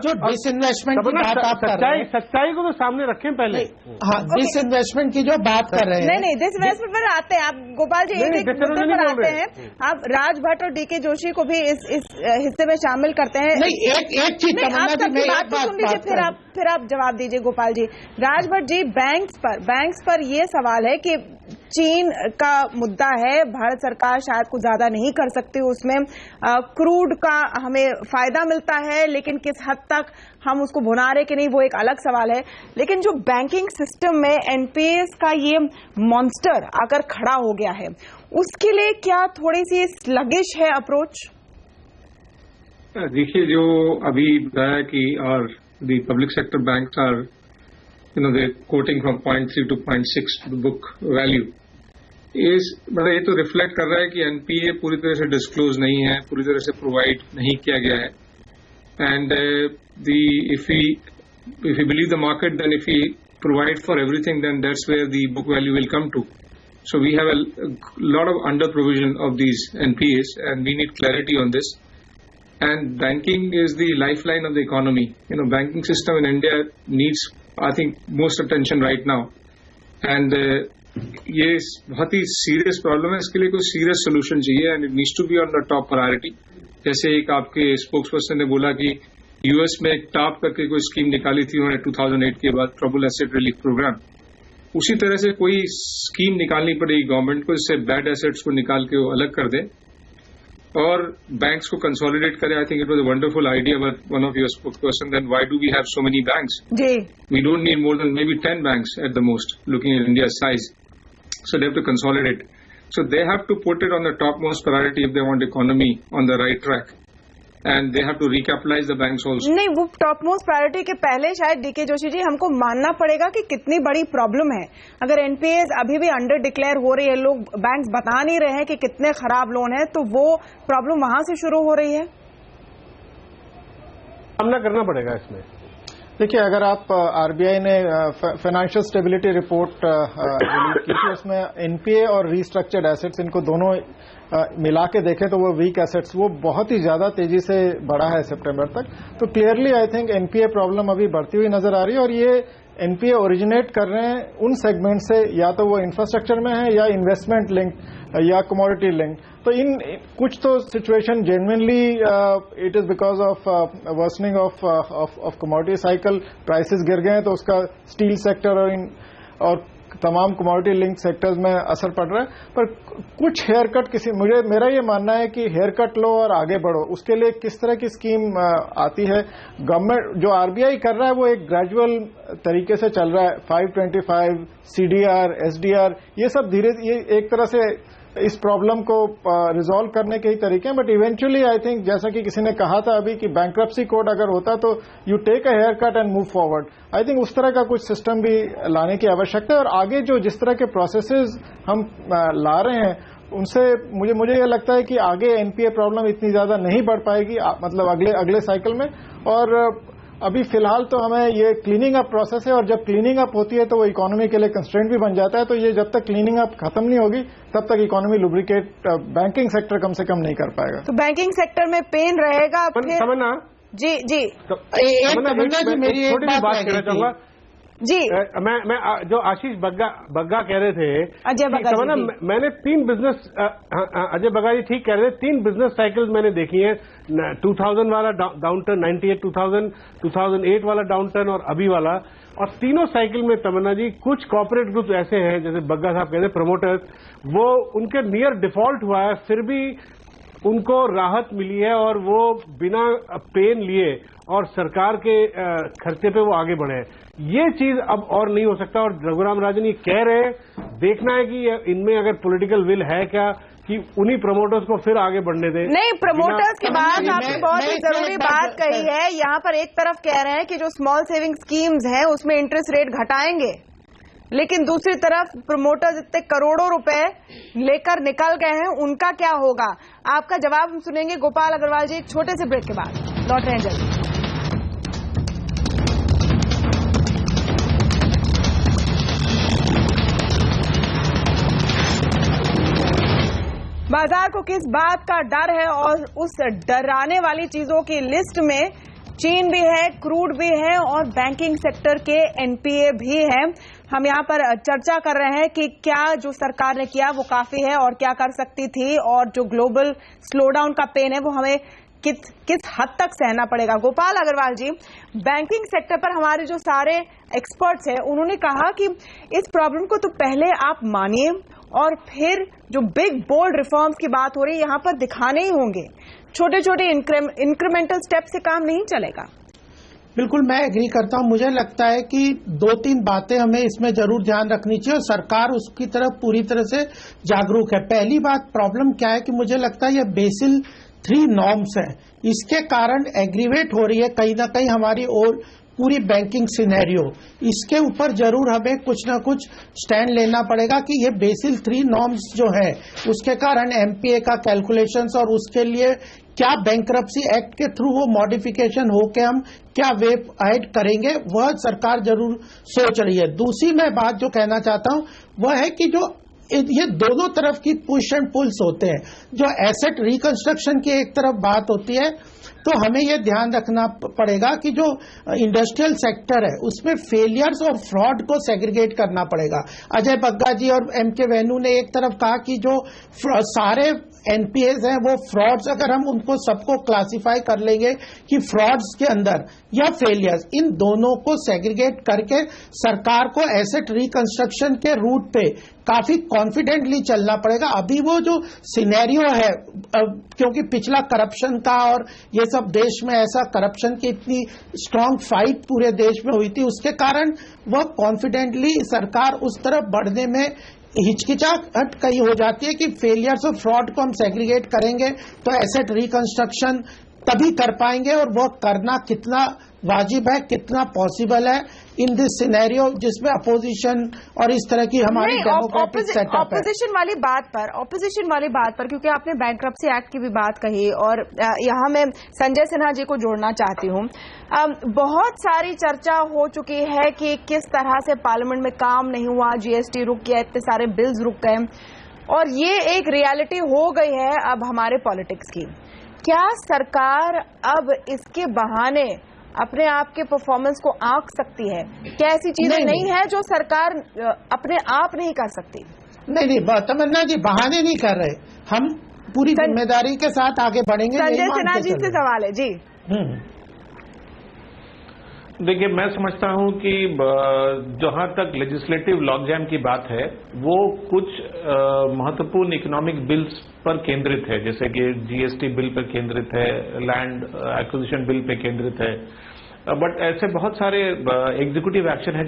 G: जो डिसइन्वेस्टमेंट की बात आप कर रहे हैं,
C: सच्चाई को तो सामने रखें पहले।
G: हाँ, डिसइन्वेस्टमेंट की जो बात कर रहे हैं,
A: नहीं डिसइन्वेस्टमेंट पर आते हैं आप गोपाल जी, एक मुद्दे पर आते हैं आप। राज भट्ट और डीके जोशी को भी इस हिस्से में शामिल करते हैं।
G: नहीं, एक चीज
A: आप सबकी बात सुन लीजिए, फिर आप जवाब दीजिए गोपाल जी। राज भट्ट जी, बैंक्स पर ये सवाल है कि चीन का मुद्दा है, भारत सरकार शायद कुछ ज्यादा नहीं कर सकती उसमें, क्रूड का हमें फायदा मिलता है लेकिन किस हद तक हम उसको भुना रहे कि नहीं वो एक अलग सवाल है। लेकिन जो बैंकिंग सिस्टम में एनपीएस का ये मॉन्स्टर अगर खड़ा हो गया है, उसके लिए क्या थोड़ी सी स्लगिश है अप्रोच?
F: देखिए, जो अभी बताया कि और the public sector banks are they're quoting from 0.3 to 0.6 to the book value मतलब ये तो रिफ्लेक्ट कर रहा है कि एनपीए पूरी तरह से डिस्क्लोज नहीं है, पूरी तरह से प्रोवाइड नहीं किया गया है। And if we believe the market, then if we provide for everything, then that's where the book value will come to. So we have a lot of under provision of these NPAs, and we need clarity on this. And banking is the lifeline of the economy. Banking system in India needs, I think, most attention right now. And ये बहुत ही serious problem है, इसके लिए कोई serious solution चाहिए and it needs to be on the top priority. जैसे एक आपके स्पोक्स पर्सन ने बोला कि यूएस में एक टॉप करके कोई स्कीम निकाली थी उन्होंने 2008 के बाद, ट्रबल एसेट रिलीफ प्रोग्राम, उसी तरह से कोई स्कीम निकालनी पड़ेगी गवर्नमेंट को जिससे बैड एसेट्स को निकाल के वो अलग कर दे और बैंक्स को कंसोलिडेट करें. I think it was a wonderful idea but one of your spokesperson. Then why do we have so many banks? We don't need more than maybe 10 banks at the most, looking at India's size. So they have to consolidate. So they have to put it on the topmost priority if they want economy on the right track. And they have to recapitalize the banks also.
A: नहीं, वो top most priority के पहले शायद DK Joshi ji हमको मानना पड़ेगा कि कितनी बड़ी प्रॉब्लम है. अगर एनपीएस अभी भी अंडर डिक्लेयर हो रही है, लोग बैंक्स बता नहीं रहे हैं कि कितने खराब लोन है, तो वो प्रॉब्लम वहां से शुरू हो रही है.
C: सामना करना पड़ेगा इसमें.
H: देखिए, अगर आप आरबीआई ने फाइनेंशियल स्टेबिलिटी रिपोर्ट रिलीज की थी, उसमें एनपीए और रीस्ट्रक्चर्ड एसेट्स, इनको दोनों मिला के देखें तो वो वीक एसेट्स वो बहुत ही ज्यादा तेजी से बढ़ा है सितंबर तक. तो clearly I think NPA problem अभी बढ़ती हुई नजर आ रही है. और ये एनपीए ओरिजिनेट कर रहे हैं उन सेगमेंट से, या तो वो इंफ्रास्ट्रक्चर में है या इन्वेस्टमेंट लिंक या कमोडिटी लिंक. तो इन कुछ तो situation genuinely it is because of worsening of commodity cycle, prices गिर गए हैं तो उसका स्टील सेक्टर और तमाम कमोडिटी लिंक सेक्टर्स में असर पड़ रहा है. पर कुछ हेयर कट मेरा ये मानना है कि हेयर कट लो और आगे बढ़ो. उसके लिए किस तरह की स्कीम आती है? गवर्नमेंट जो आरबीआई कर रहा है वो एक ग्रेजुअल तरीके से चल रहा है. 525 सीडीआर, एसडीआर, ये सब ये एक तरह से इस प्रॉब्लम को रिजॉल्व करने के ही तरीके हैं. बट इवेंचुअली आई थिंक, जैसा कि किसी ने कहा था अभी कि बैंक्रप्सी कोड अगर होता तो you take a haircut and move forward. I think उस तरह का कुछ सिस्टम भी लाने की आवश्यकता है. और आगे जो जिस तरह के प्रोसेसेस हम ला रहे हैं उनसे मुझे ये लगता है कि आगे एनपीए प्रॉब्लम इतनी ज्यादा नहीं बढ़ पाएगी, मतलब अगले साइकिल में. और अभी फिलहाल तो हमें ये क्लीनिंग अप प्रोसेस है, और जब क्लीनिंग अप होती है तो वो इकोनॉमी के लिए कंस्ट्रेंट भी बन जाता है. तो ये जब तक क्लीनिंग अप खत्म नहीं होगी तब तक इकोनॉमी लुब्रिकेट बैंकिंग सेक्टर कम से कम नहीं कर पाएगा.
A: तो बैंकिंग सेक्टर में पेन रहेगा.
C: समझना
A: जी
C: मेरी एक बात कहना चाहूंगा
A: जी.
C: मैं जो आशीष बग्गा कह रहे थे,
A: अजय बग्गा जी,
C: मैंने 3 बिजनेस, अजय बग्गा जी ठीक कह रहे थे, 3 बिजनेस साइकिल्स मैंने देखी हैं. 2000 वाला डाउनटर्न, 98, 2000, 2008 वाला डाउनटर्न और अभी वाला. और तीनों साइकिल में तमन्ना जी कुछ कॉर्पोरेट ग्रुप ऐसे हैं, जैसे बग्गा साहब कहते हैं प्रमोटर्स, वो उनके नियर डिफॉल्ट हुआ है, फिर भी उनको राहत मिली है और वो बिना पेन लिए और सरकार के खर्चे पे वो आगे बढ़े. ये चीज अब और नहीं हो सकता. और रघुराम राजन ये कह रहे हैं, देखना है कि इनमें अगर पॉलिटिकल विल है क्या कि उन्हीं प्रमोटर्स को फिर आगे बढ़ने दें.
A: नहीं, प्रमोटर्स की बात आपने बहुत ही जरूरी बात कही है. यहाँ पर एक तरफ कह रहे हैं कि जो स्मॉल सेविंग स्कीम्स हैं उसमें इंटरेस्ट रेट घटाएंगे, लेकिन दूसरी तरफ प्रमोटर्स इतने करोड़ों रुपए लेकर निकल गए हैं, उनका क्या होगा? आपका जवाब हम सुनेंगे गोपाल अग्रवाल जी एक छोटे से ब्रेक के बाद. लौट रहे हैं जल्दी. बाजार को किस बात का डर है, और उस डराने वाली चीजों की लिस्ट में चीन भी है, क्रूड भी है और बैंकिंग सेक्टर के एनपीए भी है. हम यहाँ पर चर्चा कर रहे हैं कि क्या जो सरकार ने किया वो काफी है और क्या कर सकती थी, और जो ग्लोबल स्लोडाउन का पेन है वो हमें किस हद तक सहना पड़ेगा. गोपाल अग्रवाल जी, बैंकिंग सेक्टर पर हमारे जो सारे एक्सपर्ट्स हैं उन्होंने कहा कि इस प्रॉब्लम को तो पहले आप मानिए और फिर जो बिग बोल्ड रिफॉर्म्स की बात हो रही है यहाँ पर दिखाने ही होंगे. छोटे छोटे इंक्रीमेंटल स्टेप से काम नहीं चलेगा.
G: बिल्कुल, मैं एग्री करता हूं. मुझे लगता है कि 2-3 बातें हमें इसमें जरूर ध्यान रखनी चाहिए और सरकार उसकी तरफ पूरी तरह से जागरूक है. पहली बात, प्रॉब्लम क्या है कि मुझे लगता है ये बेसिल 3 नॉर्म्स है, इसके कारण एग्रीवेट हो रही है कहीं ना कहीं हमारी और पूरी बैंकिंग सिनेरियो. इसके ऊपर जरूर हमें कुछ ना कुछ स्टैंड लेना पड़ेगा कि ये बेसिल 3 नॉर्म्स जो है उसके कारण एमपीए का कैलकुलेशंस और उसके लिए क्या बैंक्रप्सी एक्ट के थ्रू वो मॉडिफिकेशन होके हम क्या वे ऐड करेंगे, वह सरकार जरूर सोच रही है. दूसरी मैं बात जो कहना चाहता हूं वह है कि जो ये दोनों तरफ की पुश एंड पुल्स होते हैं. जो एसेट रिकंस्ट्रक्शन की एक तरफ बात होती है तो हमें यह ध्यान रखना पड़ेगा कि जो इंडस्ट्रियल सेक्टर है उसमें फेलियर्स और फ्रॉड को सेग्रीगेट करना पड़ेगा. अजय बग्गा जी और एम के वेणु ने एक तरफ कहा कि जो सारे एनपीएस हैं वो फ्रॉड्स, अगर हम उनको सबको क्लासिफाई कर लेंगे कि फ्रॉड्स के अंदर या फेलियर्स, इन दोनों को सेग्रीगेट करके सरकार को एसेट रिकंस्ट्रक्शन के रूट पे काफी कॉन्फिडेंटली चलना पड़ेगा। अभी वो जो सिनेरियो है, क्योंकि पिछला करप्शन का और ये सब देश में ऐसा करप्शन की इतनी स्ट्रांग फाइट पूरे देश में हुई थी, उसके कारण वह कॉन्फिडेंटली सरकार उस तरफ बढ़ने में हिचकिचाहट कहीं हो जाती है कि फेलियर्स और फ्रॉड को हम सेग्रीगेट करेंगे तो एसेट रिकंस्ट्रक्शन तभी कर पाएंगे, और वो करना कितना वाजिब है, कितना पॉसिबल है इन दिस सिनेरियो जिसमें अपोजिशन और इस तरह की हमारी डेमोक्रेटिक सेटअप है।
A: ऑपोजिशन वाली बात पर क्योंकि आपने बैंक्रप्सी एक्ट की भी बात कही, और यहाँ मैं संजय सिन्हा जी को जोड़ना चाहती हूँ। बहुत सारी चर्चा हो चुकी है कि किस तरह से पार्लियामेंट में काम नहीं हुआ, जीएसटी रुक गया, इतने सारे बिल्स रुक गए, और ये एक रियलिटी हो गई है अब हमारे पॉलिटिक्स की। क्या सरकार अब इसके बहाने अपने आप के परफॉर्मेंस को आंक सकती है? क्या ऐसी चीजें नहीं है जो सरकार अपने आप नहीं कर सकती?
G: नहीं, तमन्ना जी बहाने नहीं कर रहे, हम पूरी जिम्मेदारी के साथ आगे बढ़ेंगे।
A: संजय सिन्हा जी से सवाल है जी।
D: देखिए, मैं समझता हूं कि जहां तक लेजिस्लेटिव लॉकजैम की बात है, वो कुछ महत्वपूर्ण इकोनॉमिक बिल्स पर केंद्रित है, जैसे कि जीएसटी बिल पर केंद्रित है, लैंड एक्विजिशन बिल पे केंद्रित है, बट ऐसे बहुत सारे एग्जीक्यूटिव एक्शन है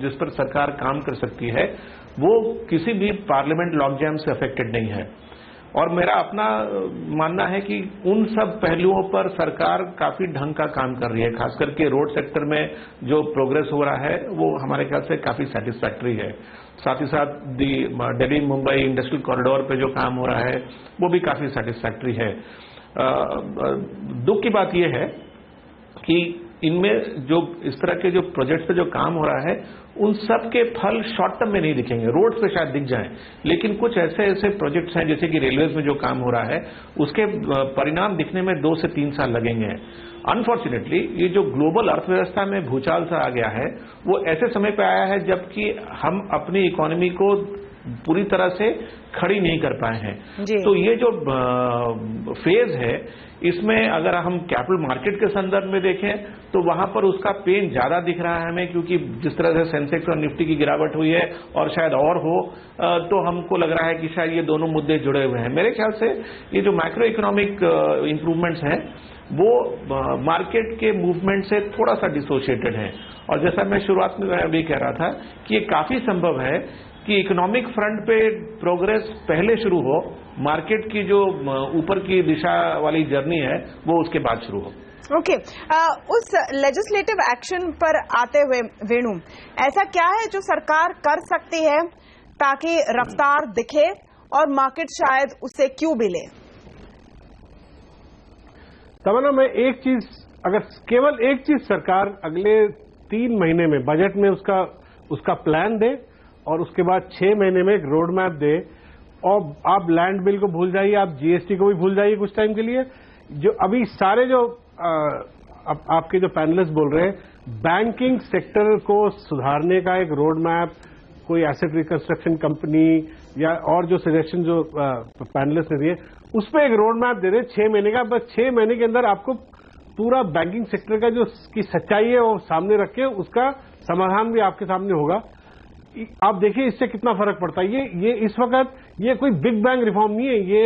D: जिस पर सरकार काम कर सकती है, वो किसी भी पार्लियामेंट लॉकजैम से अफेक्टेड नहीं है। और मेरा अपना मानना है कि उन सब पहलुओं पर सरकार काफी ढंग का काम कर रही है, खास करके रोड सेक्टर में जो प्रोग्रेस हो रहा है वो हमारे ख्याल से काफी सेटिस्फैक्टरी है। साथ ही साथ दिल्ली मुंबई इंडस्ट्रियल कॉरिडोर पे जो काम हो रहा है वो भी काफी सेटिस्फैक्टरी है। दुख की बात यह है कि इनमें जो इस तरह के जो प्रोजेक्ट्स पे जो काम हो रहा है उन सब के फल शॉर्ट टर्म में नहीं दिखेंगे, रोड पे शायद दिख जाएं, लेकिन कुछ ऐसे प्रोजेक्ट्स हैं जैसे कि रेलवेज में जो काम हो रहा है उसके परिणाम दिखने में 2 से 3 साल लगेंगे। अनफॉर्चुनेटली ये जो ग्लोबल अर्थव्यवस्था में भूचाल सा आ गया है वो ऐसे समय पे आया है जबकि हम अपनी इकोनॉमी को पूरी तरह से खड़ी नहीं कर पाए हैं। तो ये जो फेज है इसमें अगर हम कैपिटल मार्केट के संदर्भ में देखें तो वहां पर उसका पेन ज्यादा दिख रहा है हमें, क्योंकि जिस तरह से सेंसेक्स और निफ्टी की गिरावट हुई है और शायद और हो, तो हमको लग रहा है कि शायद ये दोनों मुद्दे जुड़े हुए हैं। मेरे ख्याल से ये जो मैक्रो इकोनॉमिक इंप्रूवमेंट्स हैं वो मार्केट के मूवमेंट से थोड़ा सा डिसोशिएटेड है, और जैसा मैं शुरुआत में अभी कह रहा था कि ये काफी संभव है कि इकोनॉमिक फ्रंट पे प्रोग्रेस पहले शुरू हो, मार्केट की जो ऊपर की दिशा वाली जर्नी है वो उसके बाद शुरू हो।
A: ओके, उस लेजिस्लेटिव एक्शन पर आते हुए वेणु, ऐसा क्या है जो सरकार कर सकती है ताकि रफ्तार दिखे और मार्केट शायद उससे क्यों भी ले?
C: तमन्ना, मैं एक चीज, अगर केवल एक चीज सरकार अगले 3 महीने में बजट में उसका प्लान दे और उसके बाद 6 महीने में एक रोड मैप दे, और आप लैंड बिल को भूल जाइए, आप जीएसटी को भी भूल जाइए कुछ टाइम के लिए, जो अभी सारे जो आपके जो पैनलिस्ट बोल रहे हैं, बैंकिंग सेक्टर को सुधारने का एक रोड मैप, कोई एसेट रिकंस्ट्रक्शन कंपनी या और जो सजेशन जो पैनलिस्ट ने दिए उस पर एक रोड मैप दे दे 6 महीने का। बस 6 महीने के अंदर आपको पूरा बैंकिंग सेक्टर का जो की सच्चाई है वो सामने रख के उसका समाधान भी आपके सामने होगा। आप देखिए इससे कितना फर्क पड़ता है। ये इस वक्त ये कोई बिग बैंग रिफॉर्म नहीं है, ये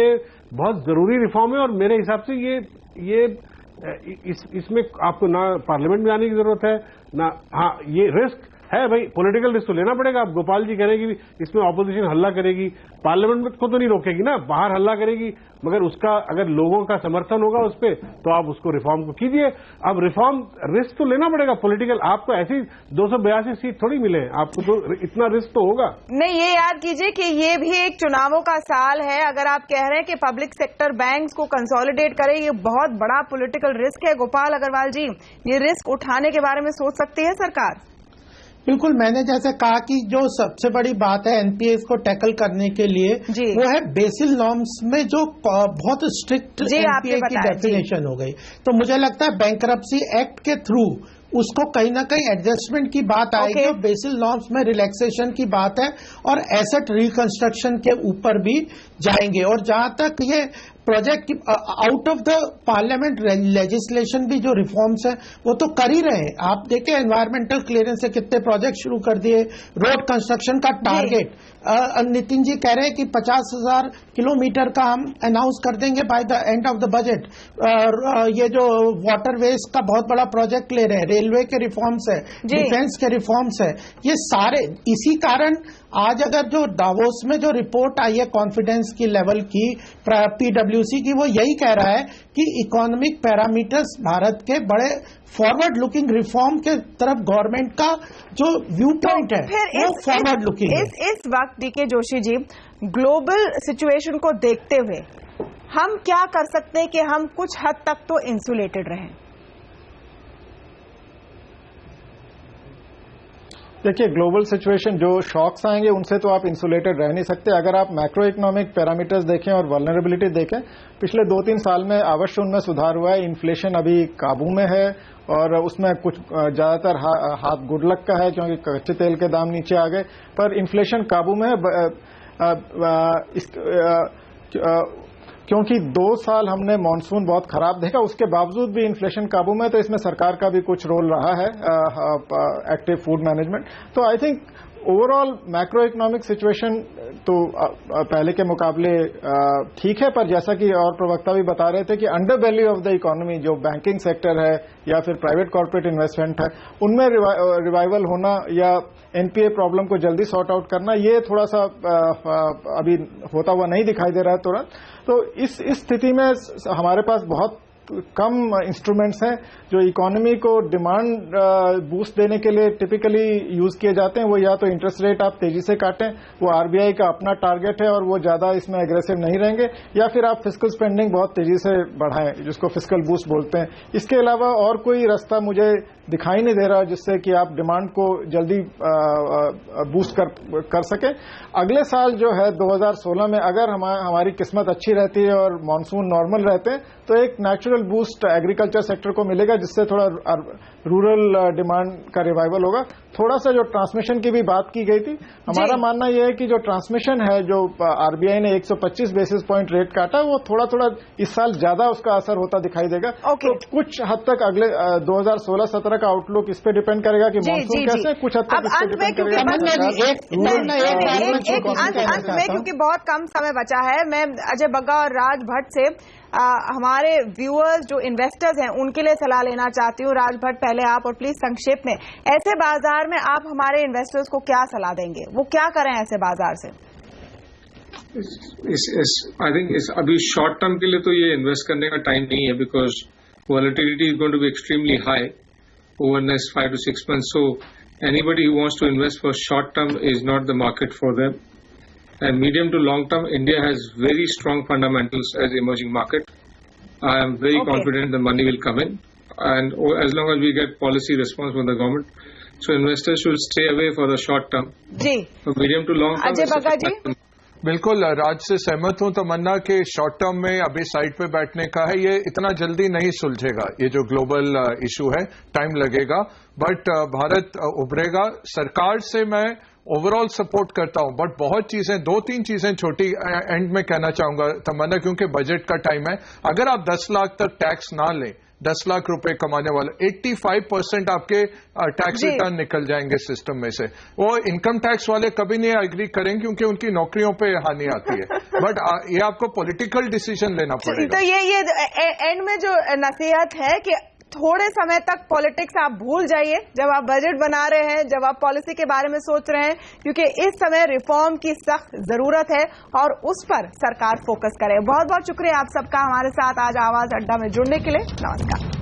C: बहुत जरूरी रिफॉर्म है, और मेरे हिसाब से इसमें आपको ना पार्लियामेंट में आने की जरूरत है ना, हाँ ये रिस्क है भाई, पॉलिटिकल रिस्क तो लेना पड़ेगा। अब गोपाल जी कह रहे हैं कि इसमें ऑपोजिशन हल्ला करेगी, पार्लियामेंट को तो नहीं रोकेगी ना, बाहर हल्ला करेगी, मगर उसका अगर लोगों का समर्थन होगा उस पर तो आप उसको रिफॉर्म को कीजिए। अब रिफॉर्म रिस्क तो लेना पड़ेगा पॉलिटिकल, आपको ऐसी 282 सीट थोड़ी मिले, आपको तो इतना रिस्क तो होगा
A: नहीं। ये याद कीजिए कि ये भी एक चुनावों का साल है। अगर आप कह रहे हैं कि पब्लिक सेक्टर बैंक्स को कंसोलिडेट करे, ये बहुत बड़ा पॉलिटिकल रिस्क है। गोपाल अग्रवाल जी, ये रिस्क उठाने के बारे में सोच सकती है सरकार?
G: बिल्कुल, मैंने जैसे कहा कि जो सबसे बड़ी बात है एनपीएस को टैकल करने के लिए वो है बेसिल नॉर्म्स में जो बहुत स्ट्रिक्ट एनपीए की डेफिनेशन हो गई। तो मुझे लगता है बैंक्रप्सी एक्ट के थ्रू उसको कहीं ना कहीं एडजस्टमेंट की बात आएगी और बेसिल नॉर्म्स में रिलैक्सेशन की बात है और एसेट रिकंस्ट्रक्शन के ऊपर भी जाएंगे। और जहां तक ये प्रोजेक्ट की out of the parliament legislation भी जो रिफॉर्म्स है वो तो कर ही रहे हैं। आप देखें एनवायरमेंटल क्लियरेंस से कितने प्रोजेक्ट शुरू कर दिए, रोड कंस्ट्रक्शन का टारगेट नितिन जी कह रहे हैं कि 50,000 किलोमीटर का हम अनाउंस कर देंगे by the end of the budget. ये जो वाटरवेज का बहुत बड़ा प्रोजेक्ट ले रहे हैं, रेलवे के रिफॉर्म्स है, डिफेंस के रिफॉर्म्स है, ये सारे इसी कारण आज अगर जो दावोस में जो रिपोर्ट आई है कॉन्फिडेंस की लेवल की पीडब्ल्यूसी की, वो यही कह रहा है कि इकोनॉमिक पैरामीटर्स भारत के बड़े फॉरवर्ड लुकिंग रिफॉर्म के तरफ गवर्नमेंट का जो व्यू पॉइंट है वो फॉरवर्ड लुकिंग है।
A: इस वक्त DK Joshi ji, global situation को देखते हुए हम क्या कर सकते हैं कि हम कुछ हद तक तो इंसुलेटेड रहें?
H: देखिए, ग्लोबल सिचुएशन जो शॉक्स आएंगे उनसे तो आप इंसुलेटेड रह नहीं सकते। अगर आप मैक्रो इकोनॉमिक पैरामीटर्स देखें और वल्नरेबिलिटी देखें, पिछले 2-3 साल में अवश्य उनमें सुधार हुआ है। इन्फ्लेशन अभी काबू में है और उसमें कुछ ज्यादातर हाथ गुड लक का है क्योंकि कच्चे तेल के दाम नीचे आ गए, पर इन्फ्लेशन काबू में है। क्योंकि 2 साल हमने मॉनसून बहुत खराब देखा, उसके बावजूद भी इन्फ्लेशन काबू में, तो इसमें सरकार का भी कुछ रोल रहा है, एक्टिव फूड मैनेजमेंट। तो I think overall macro economic situation तो पहले के मुकाबले ठीक है, पर जैसा कि और प्रवक्ता भी बता रहे थे कि under value of the economy जो बैंकिंग सेक्टर है या फिर प्राइवेट कॉर्पोरेट इन्वेस्टमेंट है, उनमें रिवाइवल होना या एनपीए प्रॉब्लम को जल्दी सॉर्ट आउट करना, ये थोड़ा सा अभी होता हुआ नहीं दिखाई दे रहा है तुरंत। तो इस स्थिति में हमारे पास बहुत कम इंस्ट्रूमेंट्स हैं जो इकोनॉमी को डिमांड बूस्ट देने के लिए टिपिकली यूज किए जाते हैं। वो या तो इंटरेस्ट रेट आप तेजी से काटें, वो आरबीआई का अपना टारगेट है और वो ज्यादा इसमें एग्रेसिव नहीं रहेंगे, या फिर आप फिस्कल स्पेंडिंग बहुत तेजी से बढ़ाएं जिसको फिस्कल बूस्ट बोलते हैं। इसके अलावा और कोई रास्ता मुझे दिखाई नहीं दे रहा जिससे कि आप डिमांड को जल्दी बूस्ट कर सकें। अगले साल जो है 2016 में अगर हमारी किस्मत अच्छी रहती है और मानसून नॉर्मल रहते हैं तो एक नेचुरल बूस्ट एग्रीकल्चर सेक्टर को मिलेगा जिससे थोड़ा रूरल डिमांड का रिवाइवल होगा। थोड़ा सा जो ट्रांसमिशन की भी बात की गई थी, हमारा मानना यह है कि जो ट्रांसमिशन है जो आरबीआई ने 125 बेसिस पॉइंट रेट काटा, वो थोड़ा थोड़ा इस साल ज्यादा उसका असर होता दिखाई देगा। तो कुछ हद तक अगले 2016-17 का आउटलुक इस पे डिपेंड करेगा कि मानसून कैसे, कुछ हद तक इस पे डिपेंड करेगा।
A: अंत में क्योंकि बहुत कम समय बचा है, मैं अजय बग्गा और राज भट्ट से हमारे व्यूअर्स जो इन्वेस्टर्स हैं उनके लिए सलाह लेना चाहती हूँ। राज भट्ट, पहले आप, और प्लीज संक्षेप में ऐसे बाजार में आप हमारे इन्वेस्टर्स को क्या सलाह देंगे, वो क्या करें ऐसे बाजार से?
F: आई थिंक अभी शॉर्ट टर्म के लिए तो ये इन्वेस्ट करने का टाइम नहीं है, because volatility is going to be extremely high over the next 5 to 6 months. So anybody who wants to invest for short term is not the market for them. And medium to long term, India has very strong fundamentals as emerging market. I am very confident the money will come in, and as long as we get policy response from the government, so investors should stay away for the short term.
A: जी,
F: for medium to long term.
A: Ajay Bagga ji,
E: बिल्कुल राज से सहमत हूं। तमन्ना के short term में अभी side पे बैठने का है, ये इतना जल्दी नहीं सुलझेगा। ये जो ग्लोबल इशू है, टाइम लगेगा, बट भारत उभरेगा। सरकार से मैं ओवरऑल सपोर्ट करता हूं, बट बहुत चीजें, 2-3 चीजें छोटी एंड में कहना चाहूंगा तमन्ना, क्योंकि बजट का टाइम है। अगर आप 10 लाख तक टैक्स ना लें, 10 लाख रुपए कमाने वाले 85% आपके टैक्स रिटर्न निकल जाएंगे सिस्टम में से। वो इनकम टैक्स वाले कभी नहीं एग्री करेंगे क्योंकि उनकी नौकरियों पे हानि आती है, बट ये आपको पॉलिटिकल डिसीजन लेना पड़ेगा।
A: तो ये एंड में जो नसीहत है कि थोड़े समय तक पॉलिटिक्स आप भूल जाइए जब आप बजट बना रहे हैं, जब आप पॉलिसी के बारे में सोच रहे हैं, क्योंकि इस समय रिफॉर्म की सख्त जरूरत है और उस पर सरकार फोकस करे। बहुत बहुत शुक्रिया आप सबका हमारे साथ आज आवाज अड्डा में जुड़ने के लिए। नमस्कार।